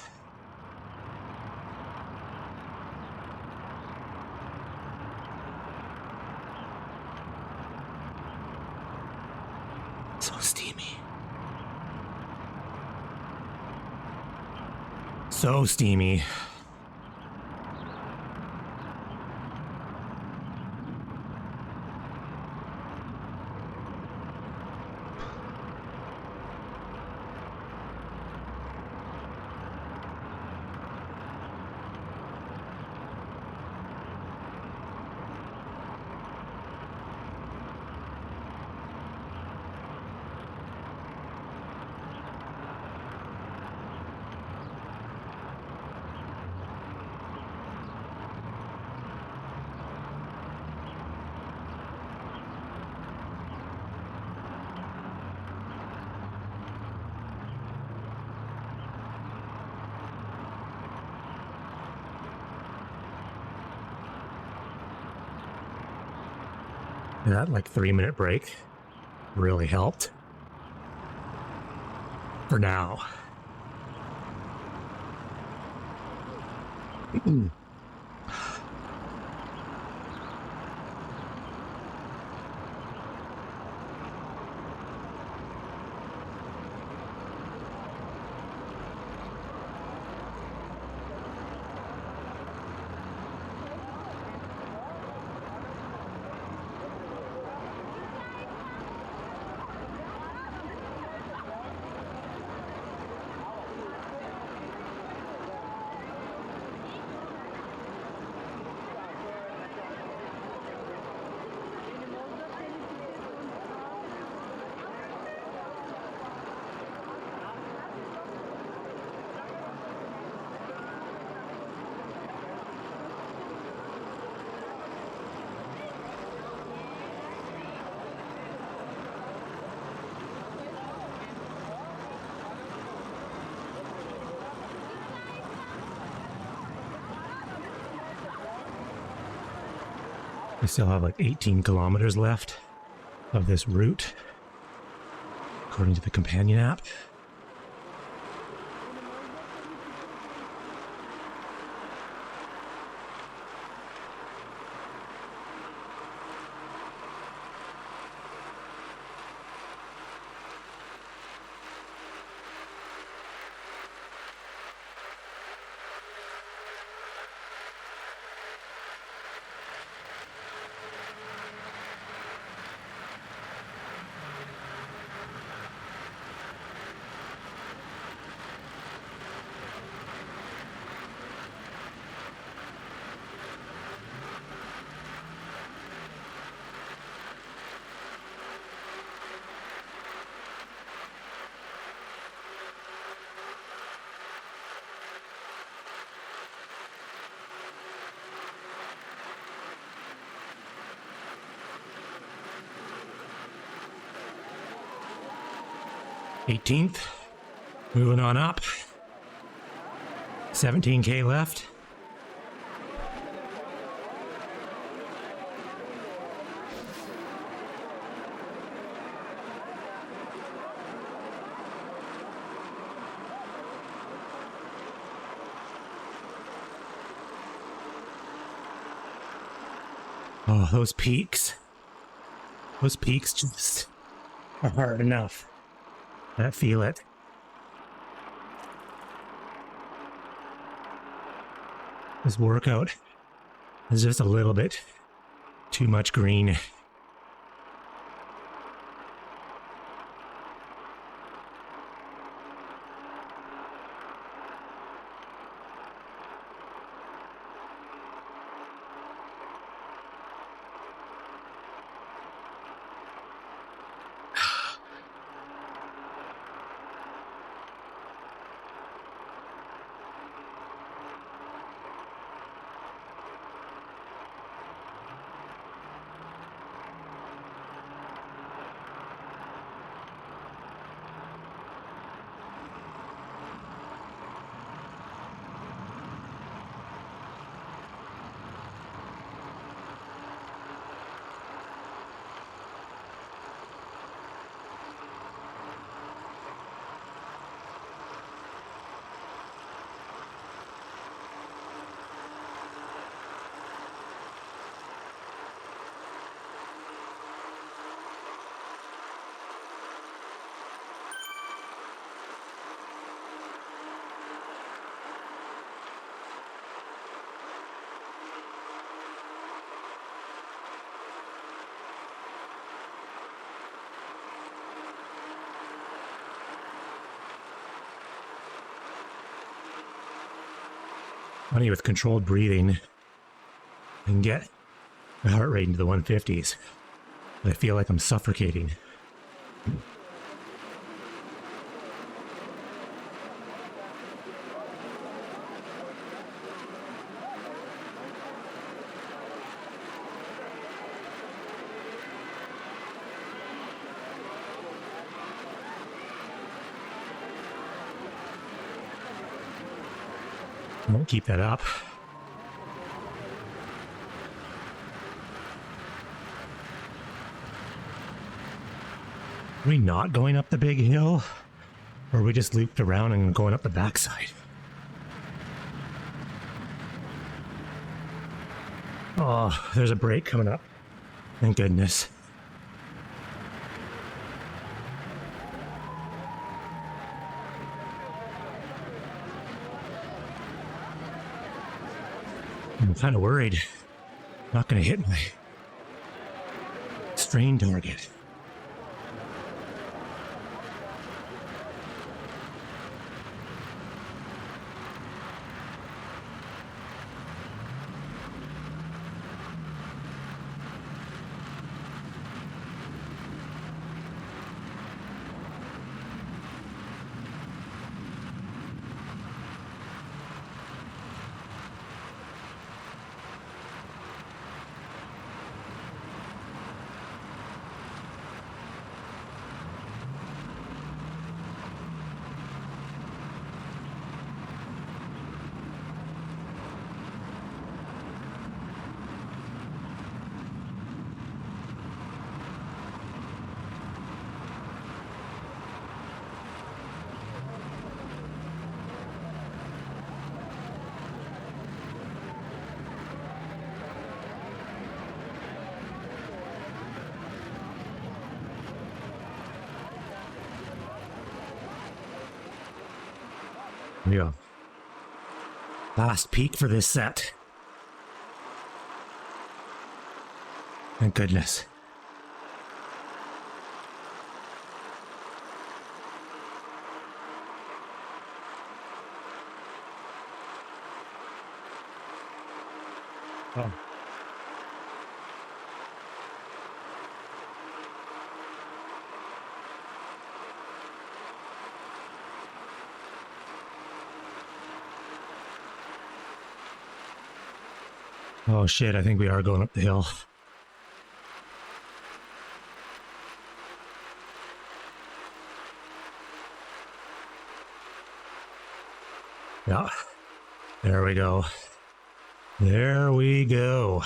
So steamy. So steamy. That like 3-minute break really helped. For now. We still have like 18 kilometers left of this route, according to the companion app. '18th, moving on up. 17K left. Oh, those peaks. Those peaks just are hard enough. I feel it. This workout is just a little bit too much green. Funny with controlled breathing, I can get my heart rate into the 150s, but I feel like I'm suffocating. I won't keep that up. Are we not going up the big hill? Or are we just looped around and going up the backside? Oh, there's a break coming up. Thank goodness. I'm kind of worried. Not going to hit my strain target. Here we go. Last peak for this set. Thank goodness. Oh. Oh shit, I think we are going up the hill. Yeah, there we go. There we go.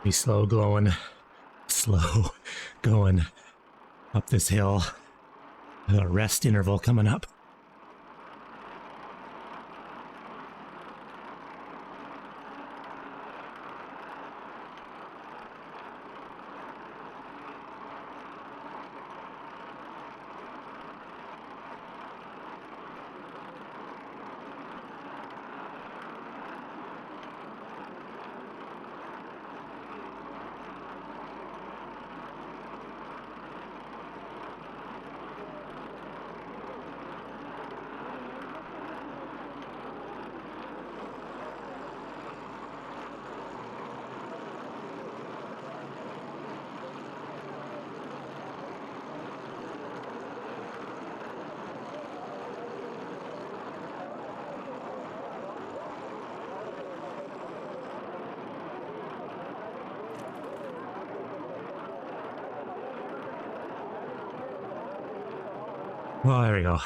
Be slow going up this hill. A rest interval coming up. Well, there we go.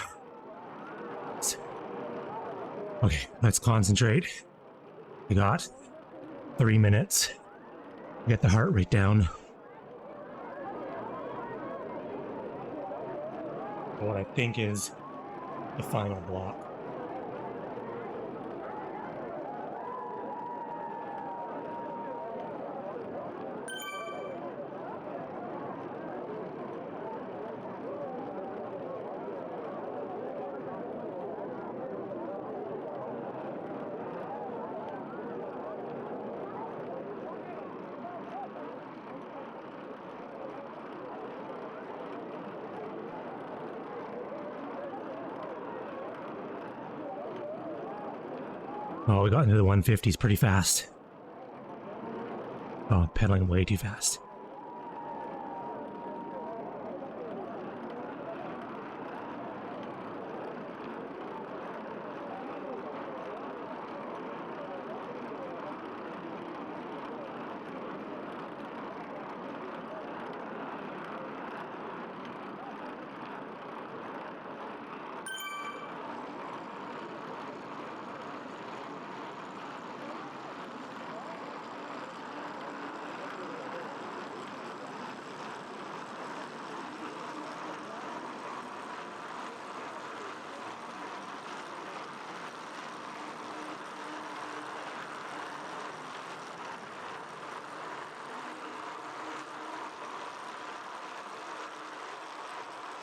Okay, let's concentrate. We got 3 minutes. Get the heart rate down. What I think is the final block. Oh, we got into the 150s pretty fast. Oh, pedaling way too fast.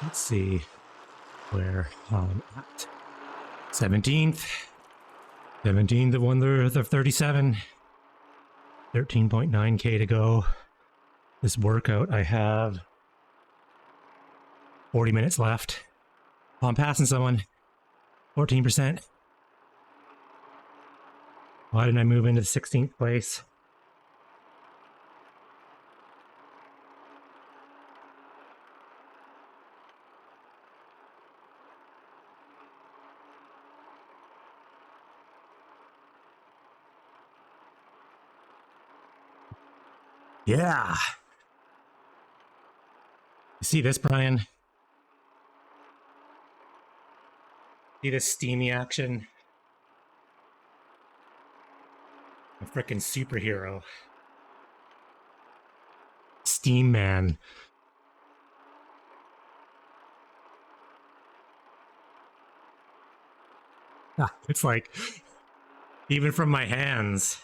Let's see where I'm at. 17th. 17th of 1 of 37. 13.9k to go. This workout, I have 40 minutes left. Oh, I'm passing someone. 14%. Why didn't I move into the 16th place? Yeah. You see this, Brian? See this steamy action? A frickin' superhero. Steam Man. It's like, even from my hands.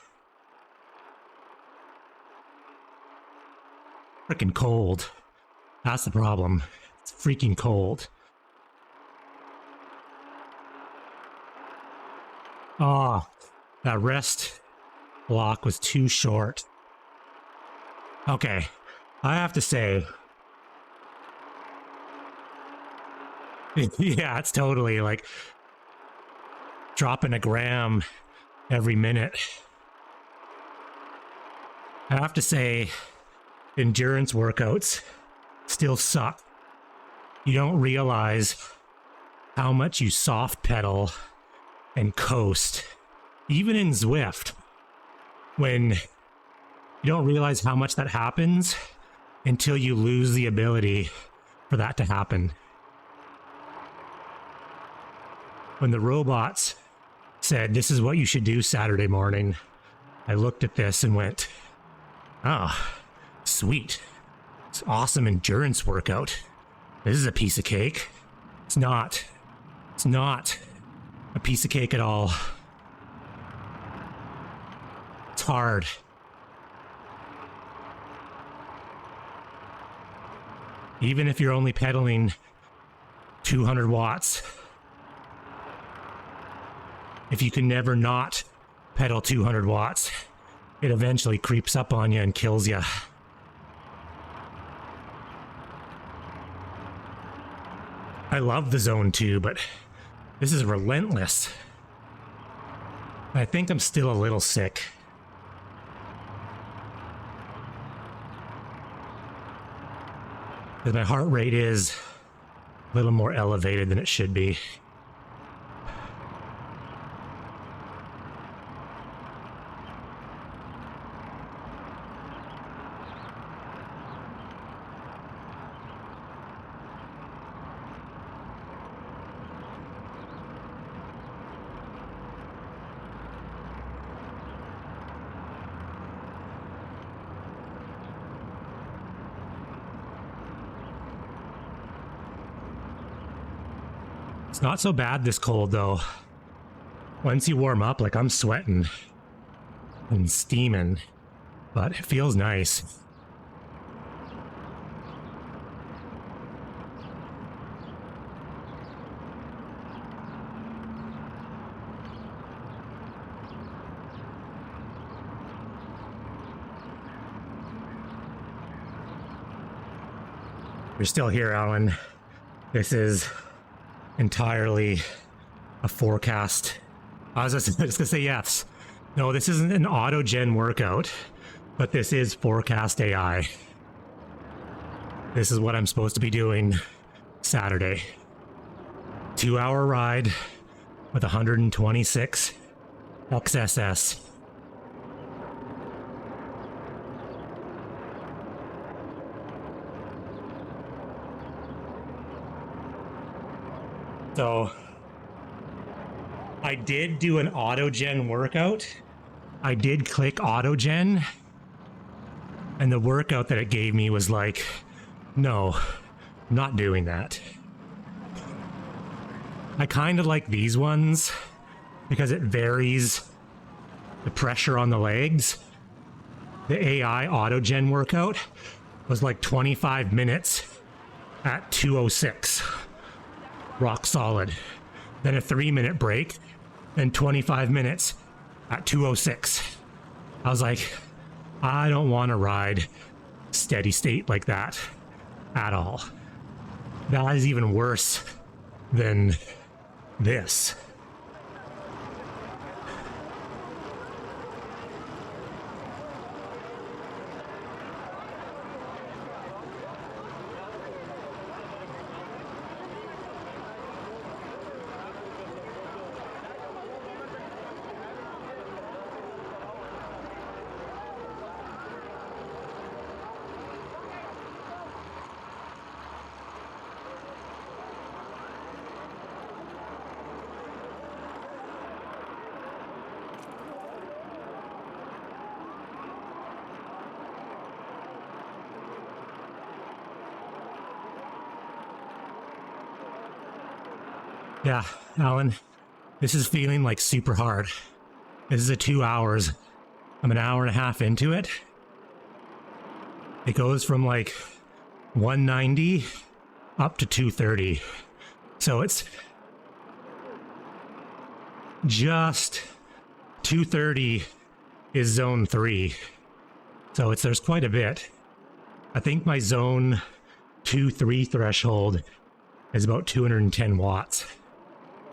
Frickin' cold. That's the problem. It's freaking cold. Oh, that rest block was too short. Okay, I have to say, yeah, it's totally like dropping a gram every minute. I have to say, endurance workouts still suck. You don't realize how much you soft pedal and coast, even in Zwift, when you don't realize how much that happens until you lose the ability for that to happen. When the robots said, this is what you should do Saturday morning, I looked at this and went, oh, sweet. It's awesome endurance workout. This is a piece of cake. It's not. It's not a piece of cake at all. It's hard. Even if you're only pedaling 200 watts, if you can never not pedal 200 watts, it eventually creeps up on you and kills you. I love the Zone 2, but this is relentless. I think I'm still a little sick. Because my heart rate is a little more elevated than it should be. It's not so bad this cold though. Once you warm up, like I'm sweating and steaming, but it feels nice. You're still here, Alan. This is entirely a forecast I was just gonna say yes. No, this isn't an auto-gen workout, but this is forecast AI. This is what I'm supposed to be doing Saturday. 2-hour ride with 126 XSS. So I did do an auto-gen workout. I did click auto-gen, and the workout that it gave me was like, no, I'm not doing that. I kind of like these ones because it varies the pressure on the legs. The AI auto-gen workout was like 25 minutes at 206. Rock solid. Then a 3-minute break, then 25 minutes at 206. I was like, I don't want to ride steady state like that at all. That is even worse than this. Yeah, Alan, this is feeling like super hard. This is a 2 hours. I'm an hour and a half into it. It goes from like 190 up to 230. So it's just 230 is zone 3. So there's quite a bit. I think my zone 2-3 threshold is about 210 watts.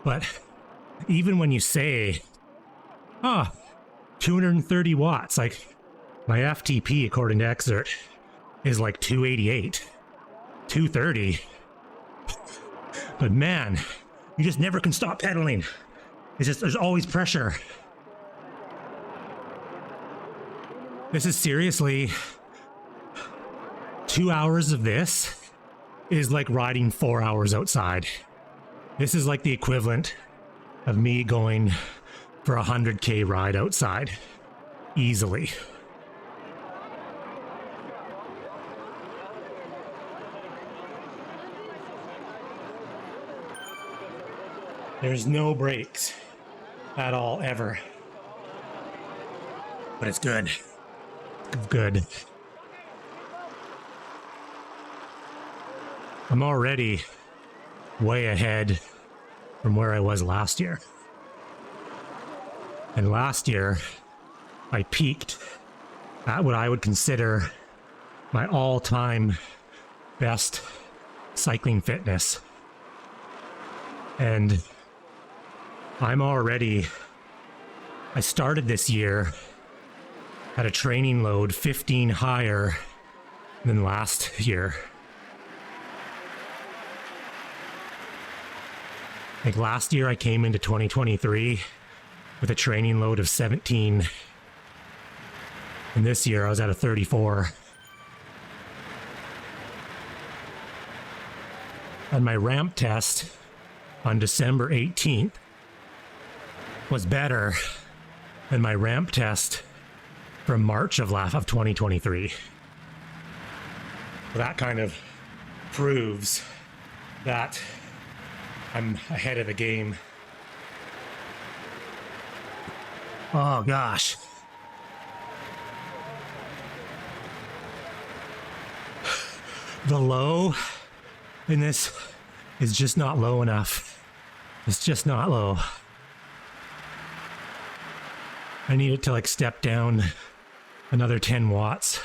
But even when you say, 230 watts, like my FTP according to Xert is like 288, 230. But man, you just never can stop pedaling. It's just, there's always pressure. This is seriously, 2 hours of this is like riding 4 hours outside. This is like the equivalent of me going for a 100K ride outside. Easily. There's no breaks at all, ever. But it's good. It's good. I'm already way ahead from where I was last year. And last year, I peaked at what I would consider my all-time best cycling fitness. And I started this year at a training load 15 higher than last year. Like last year I came into 2023 with a training load of 17. And this year I was at a 34. And my ramp test on December 18th was better than my ramp test from March of 2023. That kind of proves that I'm ahead of the game. Oh gosh. The low in this is just not low enough. It's just not low. I need it to like step down another 10 watts.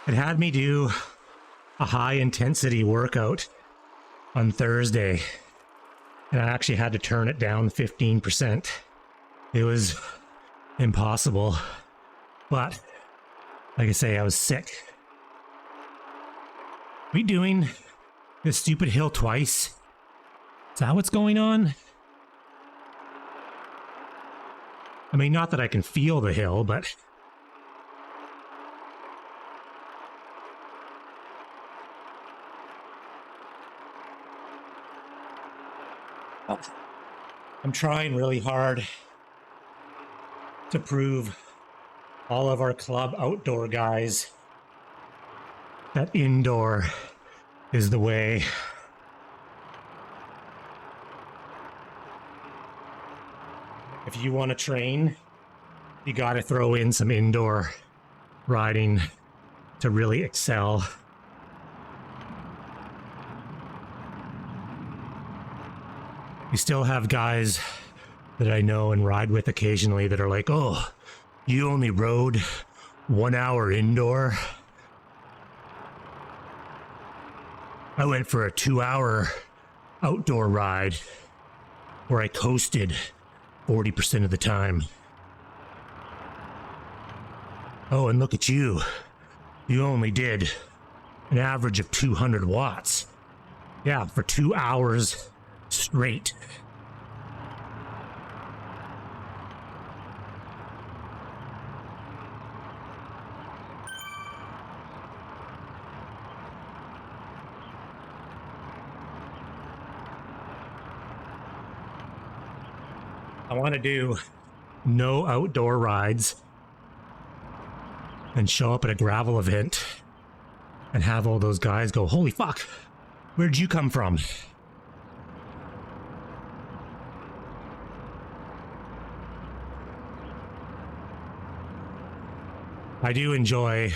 It had me do a high intensity workout on Thursday, and I actually had to turn it down 15%. It was impossible, but like I say, I was sick. We doing this stupid hill twice? Is that what's going on? I mean, not that I can feel the hill, but I'm trying really hard to prove all of our club outdoor guys that indoor is the way. If you want to train, you got to throw in some indoor riding to really excel. You still have guys that I know and ride with occasionally that are like, oh, you only rode 1 hour indoor? I went for a 2-hour outdoor ride where I coasted 40% of the time. Oh, and look at you. You only did an average of 200 watts. Yeah, for 2 hours straight. I want to do no outdoor rides and show up at a gravel event and have all those guys go, holy fuck, where'd you come from? I do enjoy,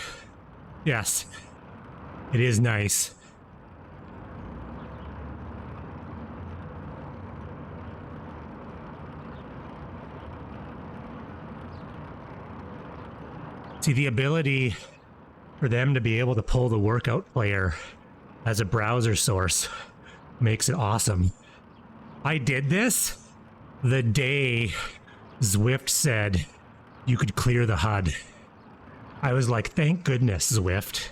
yes, it is nice. See, the ability for them to be able to pull the workout player as a browser source makes it awesome. I did this the day Zwift said you could clear the HUD. I was like, thank goodness, Zwift.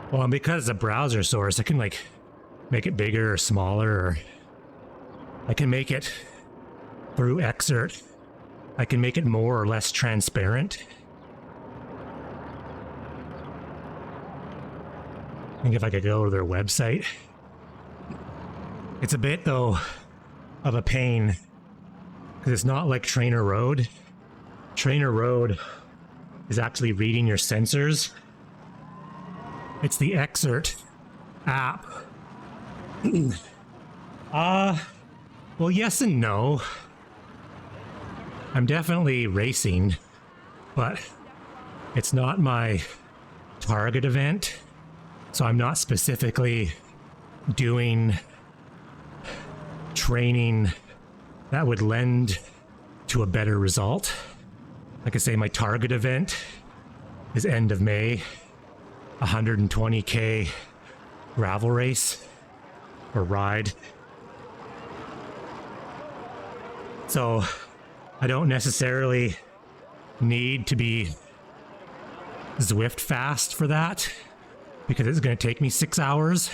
Well, and because it's a browser source, I can like make it bigger or smaller, or I can make it through Xert. I can make it more or less transparent. I think if I could go to their website. It's a bit, though, of a pain, because it's not like Trainer Road. Trainer Road is actually reading your sensors. It's the Xert app. Well, yes and no. I'm definitely racing, but it's not my target event, so I'm not specifically doing training that would lend to a better result. Like I say, my target event is end of May, 120K gravel race or ride. So I don't necessarily need to be Zwift fast for that, because it's going to take me 6 hours.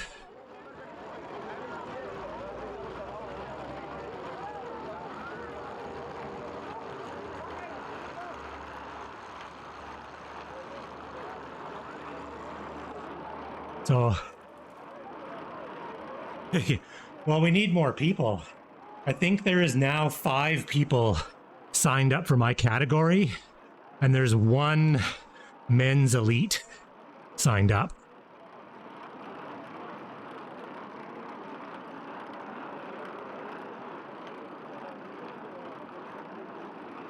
So, well, we need more people. I think there is now 5 people signed up for my category, and there's 1 men's elite signed up.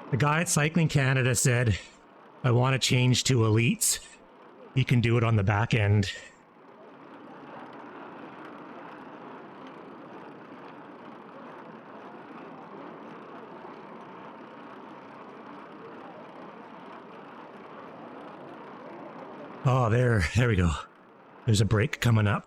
The guy at Cycling Canada said I want to change to elites, you can do it on the back end. Oh, there we go. There's a break coming up.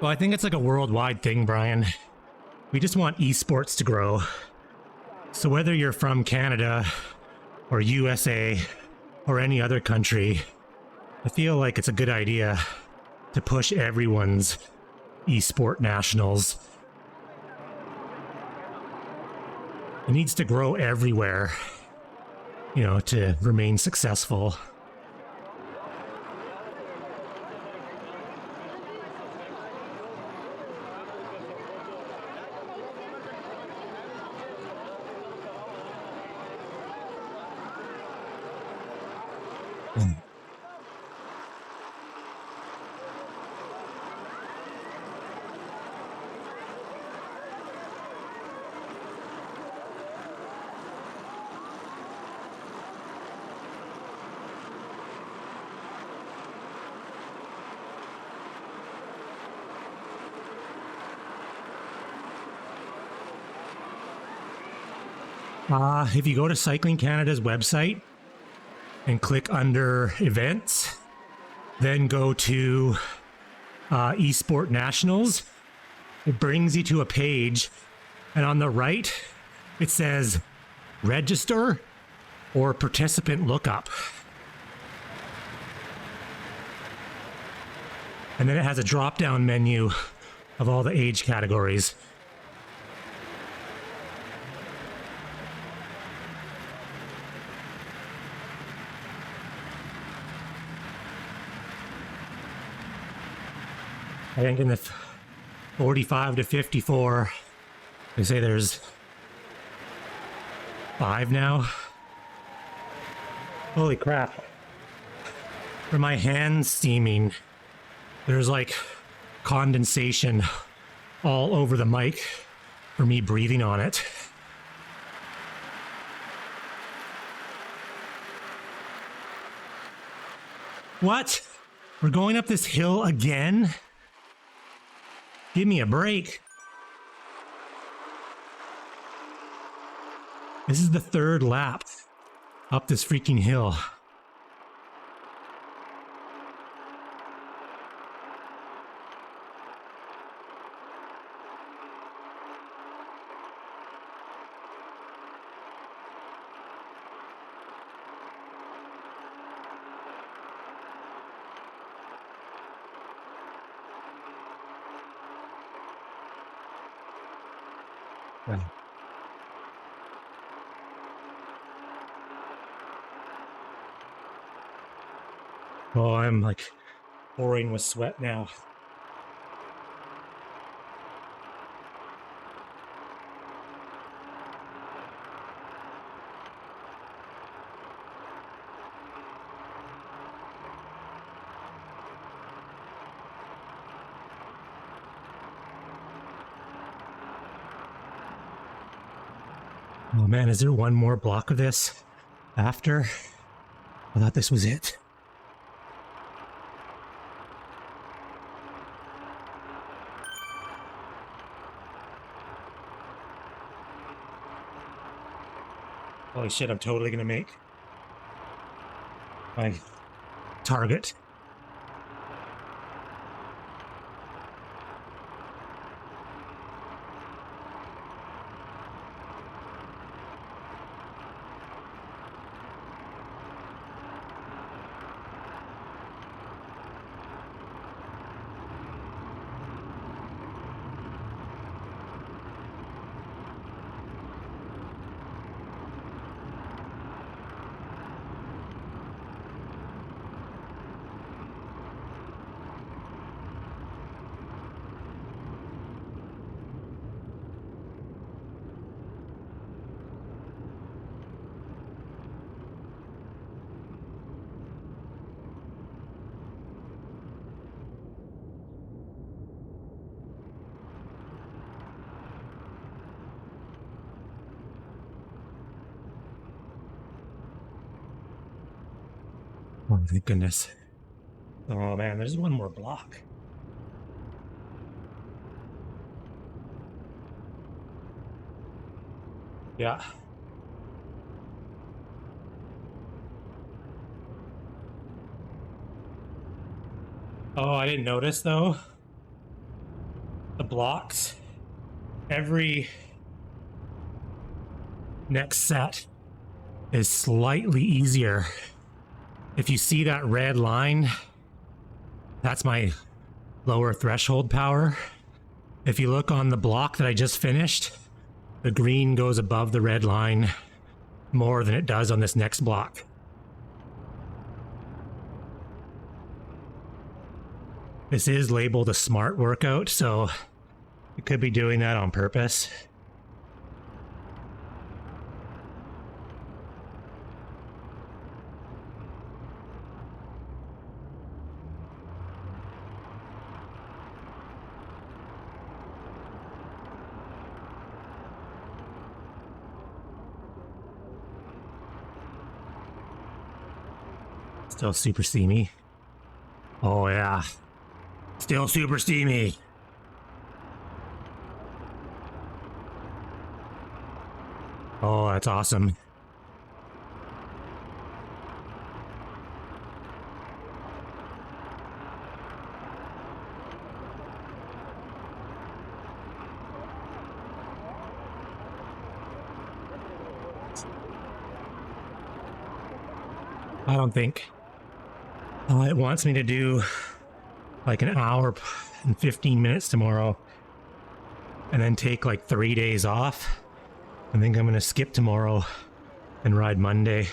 Well, I think it's like a worldwide thing, Brian. We just want esports to grow. So whether you're from Canada or USA or any other country, I feel like it's a good idea to push everyone's esport nationals. It needs to grow everywhere, you know, to remain successful. If you go to Cycling Canada's website and click under events, then go to eSport Nationals, it brings you to a page, and on the right, it says register or participant lookup. And then it has a drop-down menu of all the age categories. I think in the 45 to 54, they say there's 5 now. Holy crap. For my hands steaming, there's like condensation all over the mic for me breathing on it. What? We're going up this hill again? Give me a break. This is the 3rd lap up this freaking hill. Oh, I'm like pouring with sweat now. Oh man, is there one more block of this after? I thought this was it. Holy shit, I'm totally gonna make my target. Oh, thank goodness. Oh man, there's one more block. Yeah. Oh, I didn't notice though. The blocks. Every next set is slightly easier. If you see that red line, that's my lower threshold power. If you look on the block that I just finished, the green goes above the red line more than it does on this next block. This is labeled a smart workout, so it could be doing that on purpose. Still super steamy. Oh yeah. Still super steamy. Oh, that's awesome. I don't think it wants me to do like an hour and 15 minutes tomorrow and then take like 3 days off. I think I'm going to skip tomorrow and ride Monday.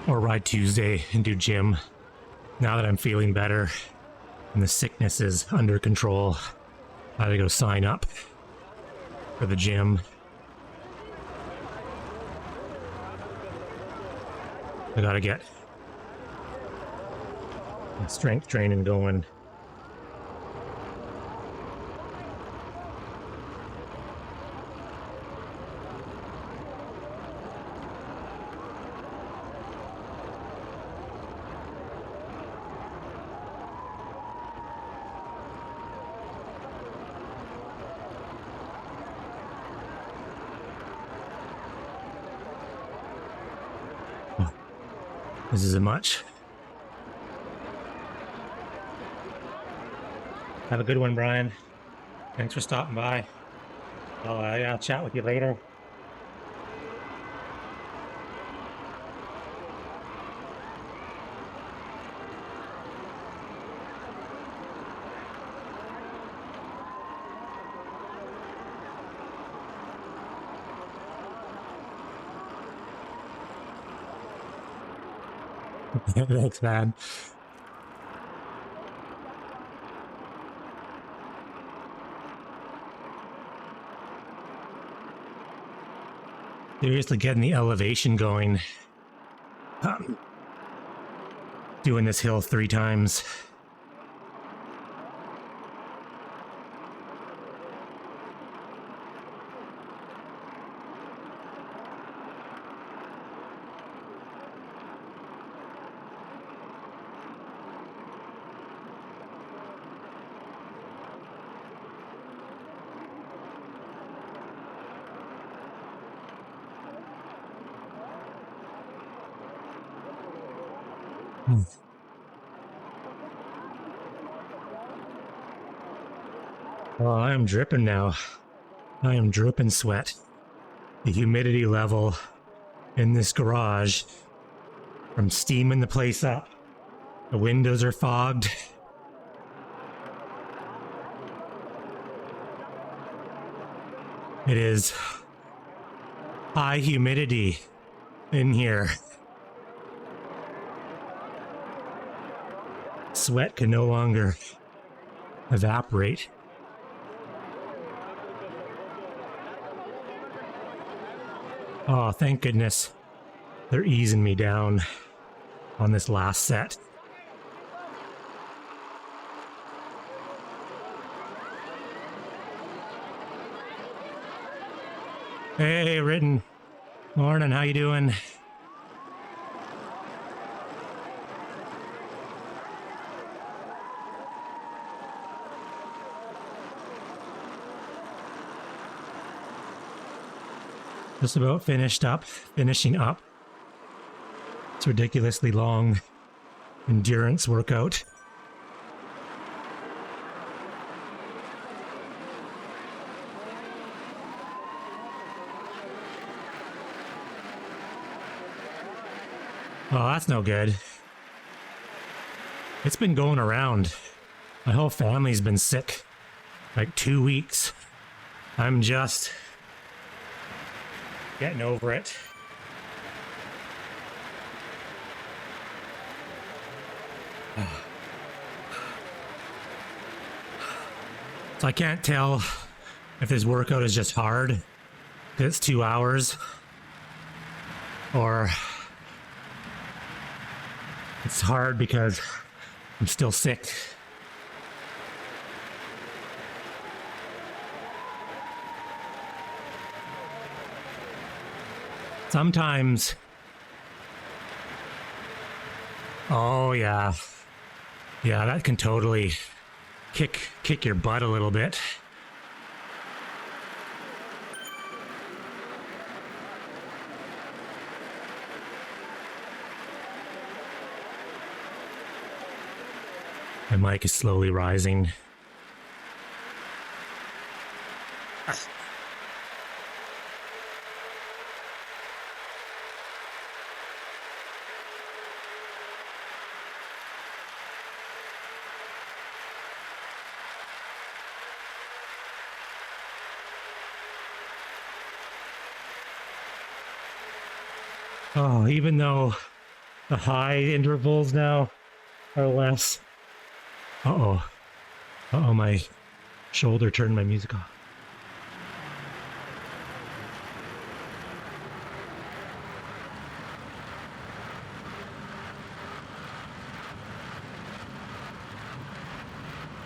Or ride Tuesday and do gym. Now that I'm feeling better and the sickness is under control, I gotta go sign up for the gym. I gotta get strength training going. This isn't much. Have a good one, Brian. Thanks for stopping by. I'll chat with you later. Thanks, man. Seriously getting the elevation going. Doing this hill 3 times. Oh, I am dripping now. I am dripping sweat. The humidity level in this garage from steaming the place up. The windows are fogged. It is high humidity in here. Sweat can no longer evaporate. Oh, thank goodness. They're easing me down on this last set. Hey, Written. Morning, how you doing? Just about finishing up. It's ridiculously long endurance workout. Oh, that's no good. It's been going around. My whole family's been sick. Like 2 weeks. I'm just getting over it. So I can't tell if this workout is just hard because it's 2 hours, or it's hard because I'm still sick. Sometimes. Oh yeah. Yeah, that can totally kick your butt a little bit. My mic is slowly rising. Oh, even though the high intervals now are less. Uh-oh. Uh-oh, my shoulder turned my music off.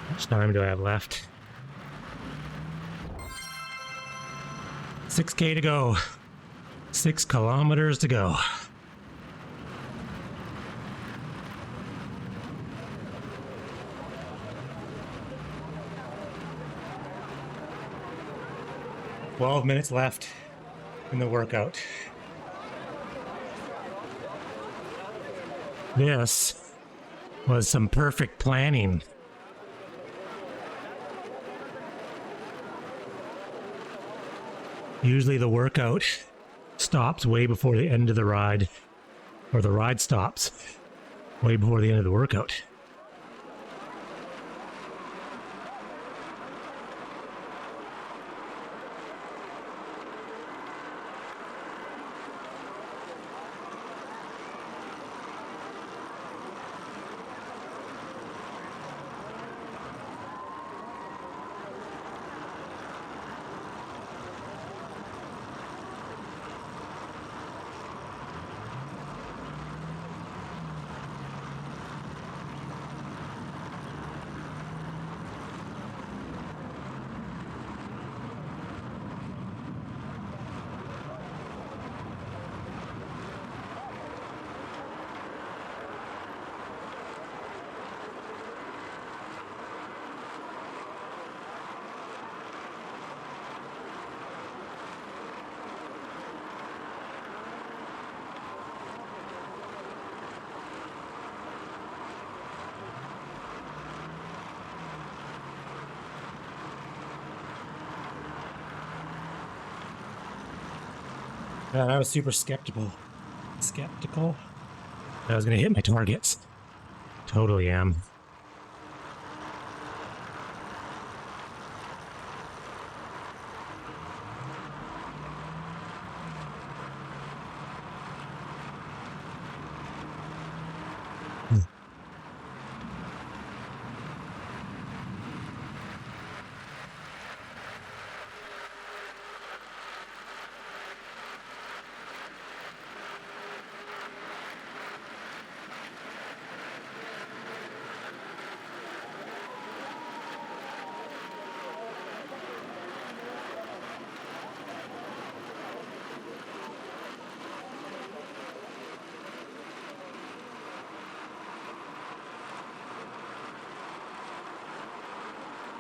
How much time do I have left? 6K to go. 6 kilometers to go. "12 minutes left in the workout." This was some perfect planning. Usually the workout stops way before the end of the ride, or the ride stops way before the end of the workout. Man, I was super skeptical that I was going to hit my targets. Totally am.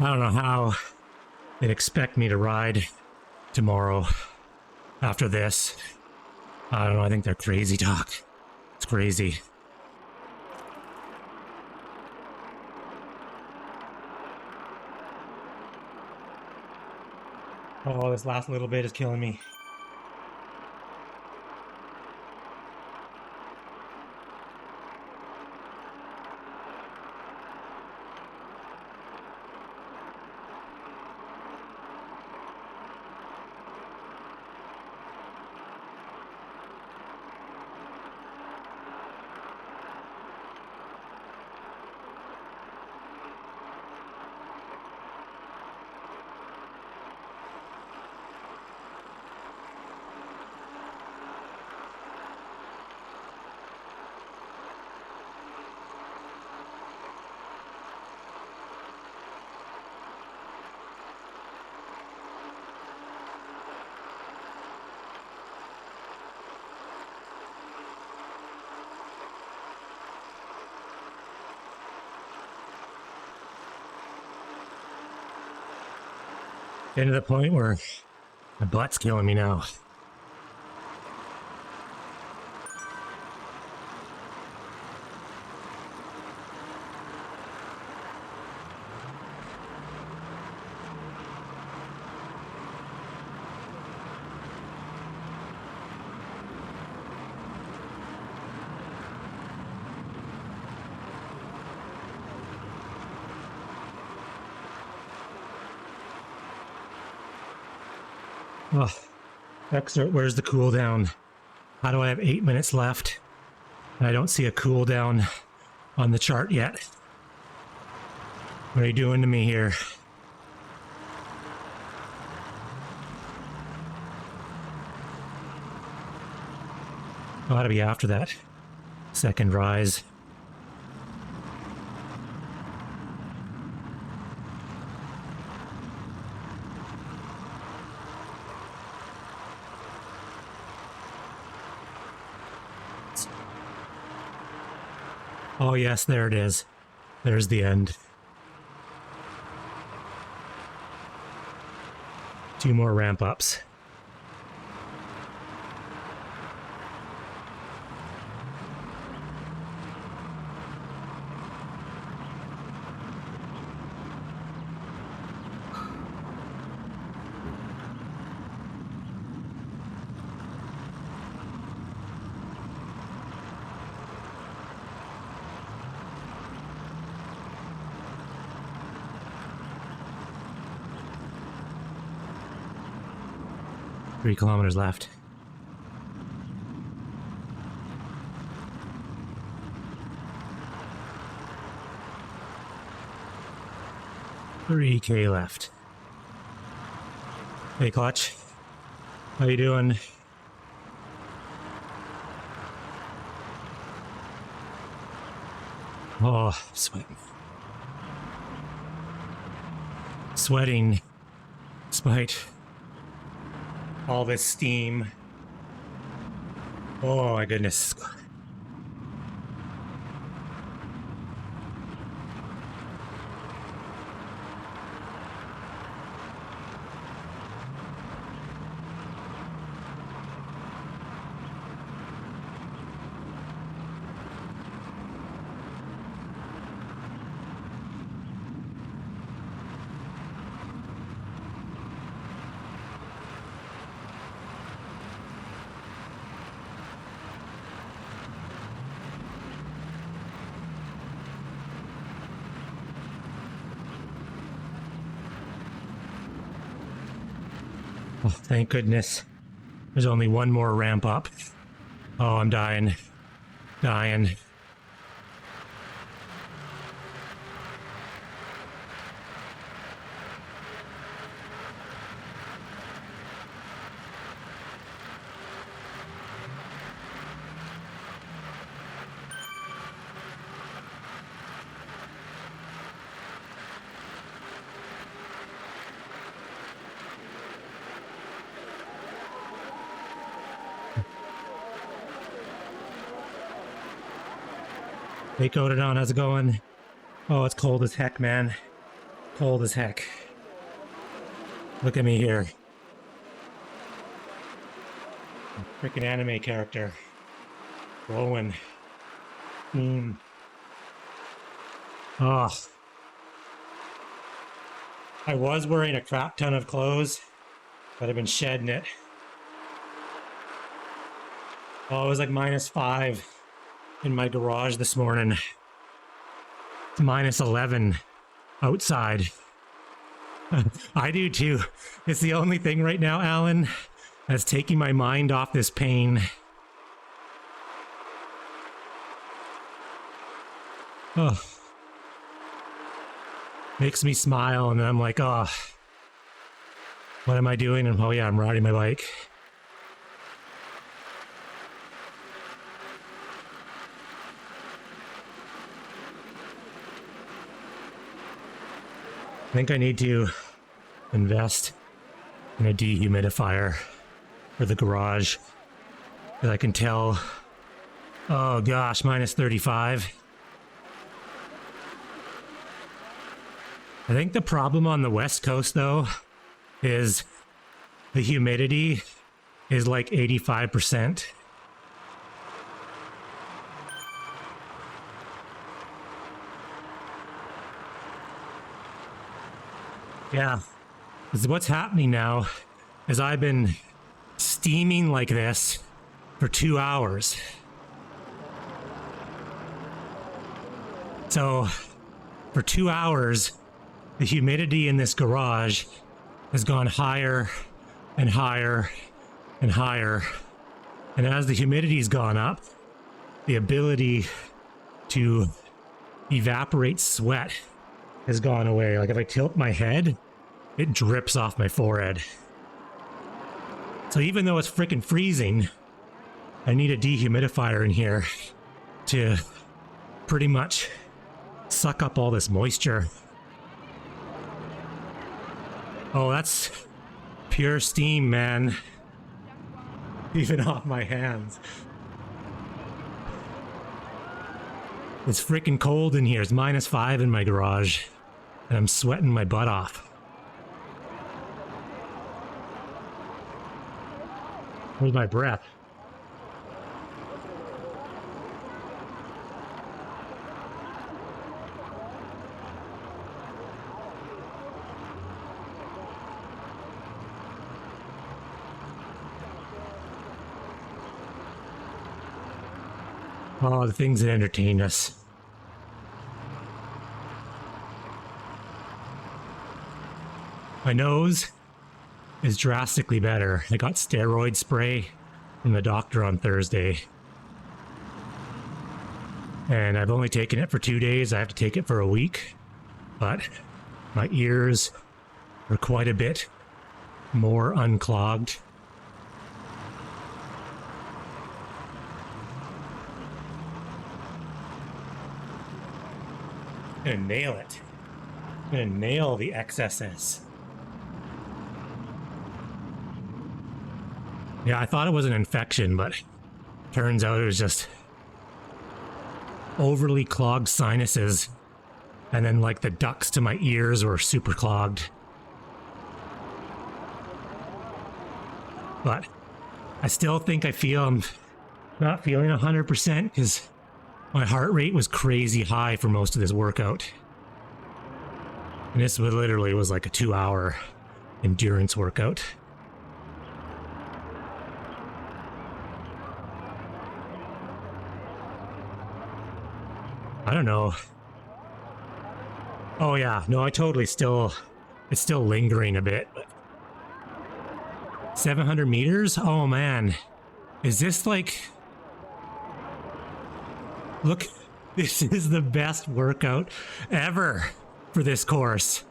I don't know how they'd expect me to ride tomorrow after this. I don't know, I think they're crazy talk. It's crazy. Oh, this last little bit is killing me. Getting to the point where my butt's killing me now. Oh, Xert, where's the cooldown? How do I have 8 minutes left? And I don't see a cooldown on the chart yet. What are you doing to me here? Gotta be after that second rise. Oh yes, there it is. There's the end. 2 more ramp ups. Three kilometers left. $3K left. Hey, Clutch. How you doing? Oh, sweating. Sweating. Despite all this steam. Oh my goodness. Oh, thank goodness. There's only one more ramp up. Oh, I'm dying. Dying. Hey, Codadon, how's it going? Oh, it's cold as heck, man. cold as heck. Look at me here. Freaking anime character. Glowing. Oh. I was wearing a crap ton of clothes, but I've been shedding it. Oh, it was like -5 in my garage this morning. It's -11 outside. I do too. It's the only thing right now, Alan, that's taking my mind off this pain. Oh. Makes me smile, and then I'm like, oh, what am I doing? And oh yeah, I'm riding my bike. I think I need to invest in a dehumidifier for the garage, because I can tell, oh gosh, -35. I think the problem on the West Coast, though, is the humidity is like 85%. Yeah, 'cause what's happening now is I've been steaming like this for 2 hours. So, for 2 hours, the humidity in this garage has gone higher and higher and higher. And as the humidity's gone up, the ability to evaporate sweat has gone away. Like if I tilt my head, it drips off my forehead. So even though it's freaking freezing, I need a dehumidifier in here to pretty much suck up all this moisture. Oh, that's pure steam, man. Even off my hands. It's freaking cold in here. It's -5 in my garage. And I'm sweating my butt off. Where's my breath? Oh, the things that entertain us. My nose is drastically better. I got steroid spray from the doctor on Thursday. And I've only taken it for 2 days. I have to take it for a week. But my ears are quite a bit more unclogged. I'm gonna nail it. I'm gonna nail the XSS. Yeah, I thought it was an infection, but turns out it was just overly clogged sinuses. And then like the ducts to my ears were super clogged. But I still think I'm not feeling 100% because my heart rate was crazy high for most of this workout. And this literally was like a 2-hour endurance workout. I don't know. Oh yeah, no, it's still lingering a bit. 700 meters? Oh man. Is this like... Look, this is the best workout ever for this course.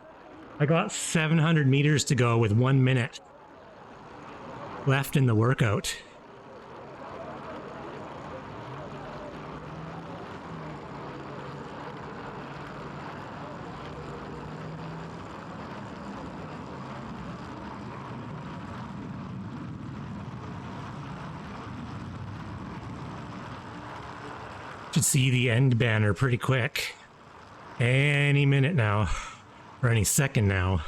I got 700 meters to go with 1 minute left in the workout. Should see the end banner pretty quick. Any minute now. or any second now.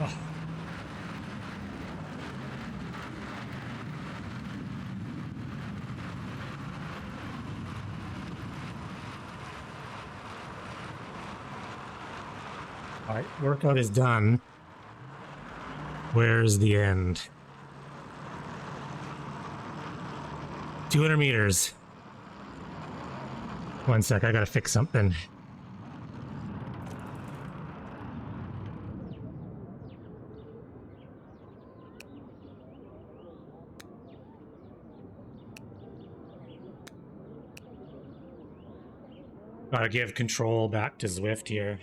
Oh. All right, workout is done. Where's the end? 200 meters. 1 sec, I gotta fix something. Gotta give control back to Zwift here.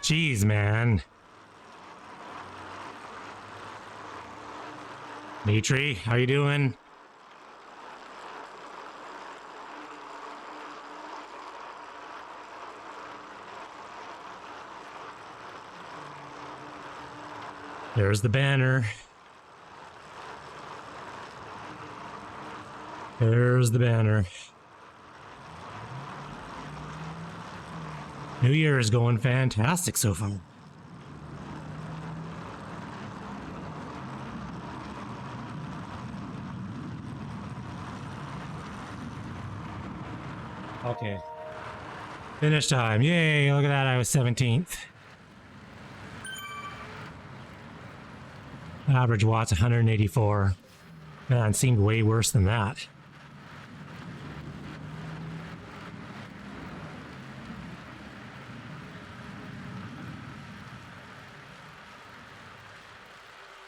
Jeez, man. Mitri, how you doing? There's the banner. There's the banner. New Year is going fantastic so far. Okay. Finish time. Yay, look at that. I was 17th. Average watts 184. Man, it seemed way worse than that.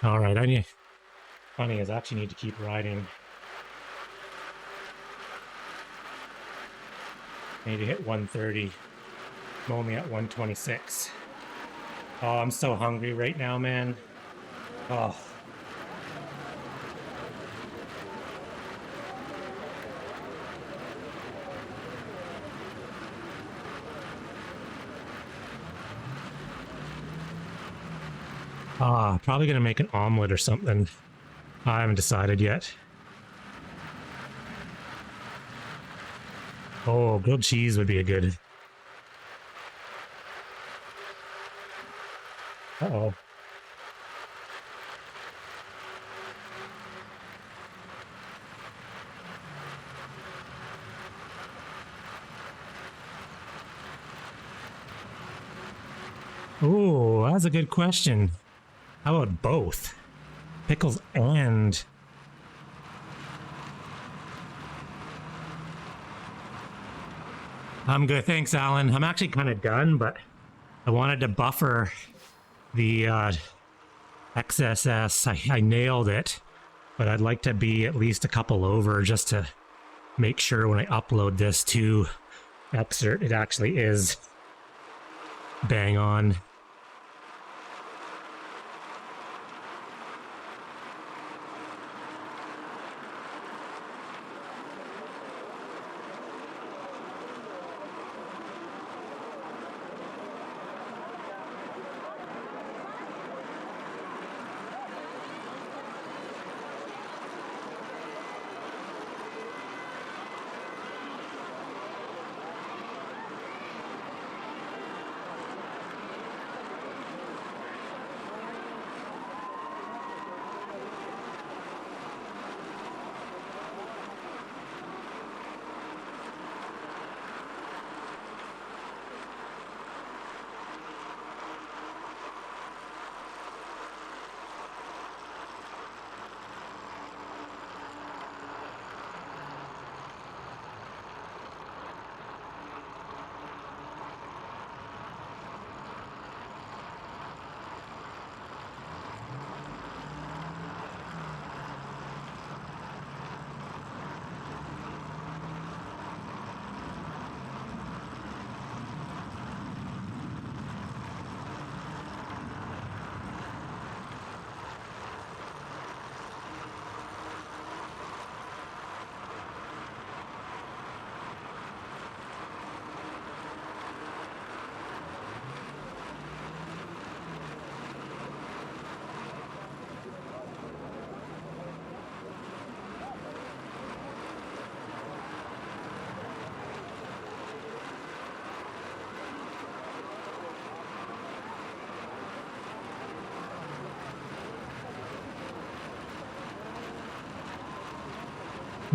All right, funny is I actually need to keep riding. I need to hit 130. I'm only at 126. Oh, I'm so hungry right now, man. Oh. Probably gonna make an omelet or something. I haven't decided yet. Oh, grilled cheese would be a good. Uh-oh. Oh, that's a good question. How about both? Pickles and... I'm good, thanks, Alan. I'm actually kind of done, but I wanted to buffer the XSS. I nailed it, but I'd like to be at least a couple over just to make sure when I upload this to Xert, it actually is bang on.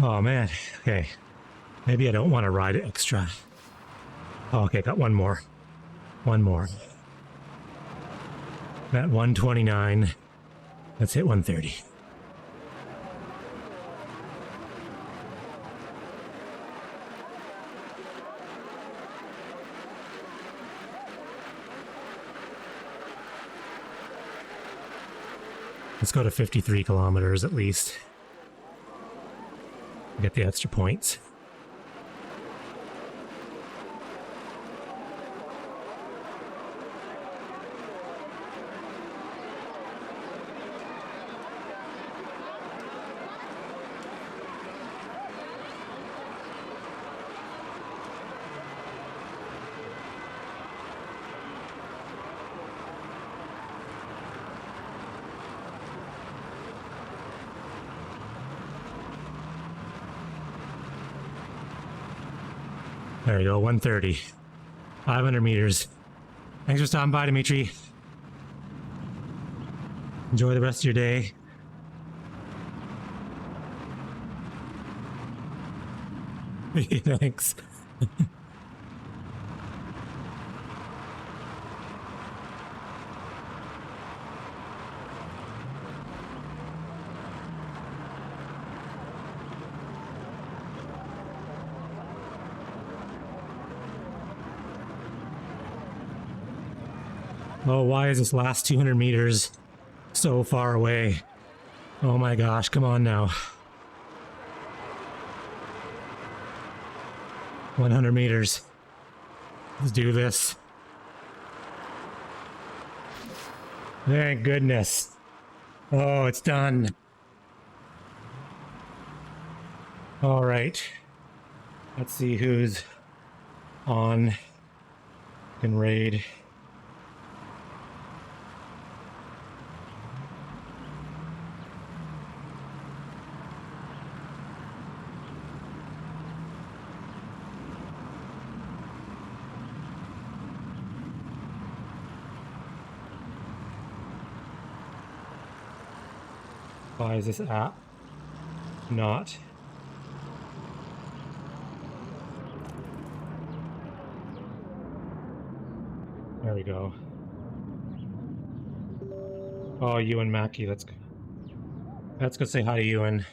Oh man. Okay. Maybe I don't want to ride it extra. Oh, okay, got one more. One more. At 129. Let's hit 130. Let's go to 53 kilometers at least. Get the extra points. There you go, 130. 500 meters. Thanks for stopping by, Dimitri. Enjoy the rest of your day. Thanks. Oh, why is this last 200 meters so far away? Oh my gosh, come on now. 100 meters. Let's do this. Thank goodness. Oh, it's done. All right. Let's see who's on in raid. Why is this app not? There we go. Oh, Ewan Mackey, let's go say hi to Ewan.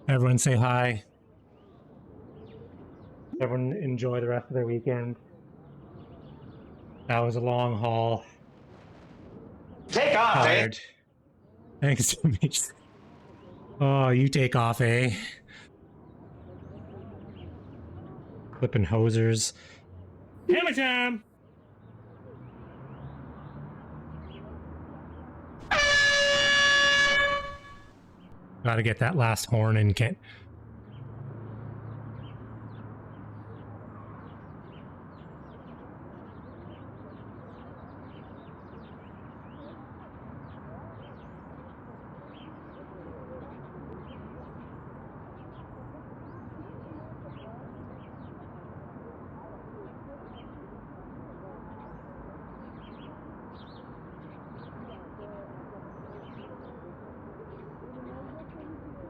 Everyone say hi. Everyone enjoy the rest of their weekend. That was a long haul. Take off, Tired. Thanks, Dimitri. Oh, you take off, eh? Flipping hosers. Hammer time! Gotta get that last horn in, Kent.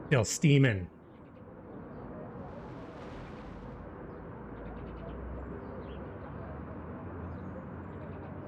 Still steaming.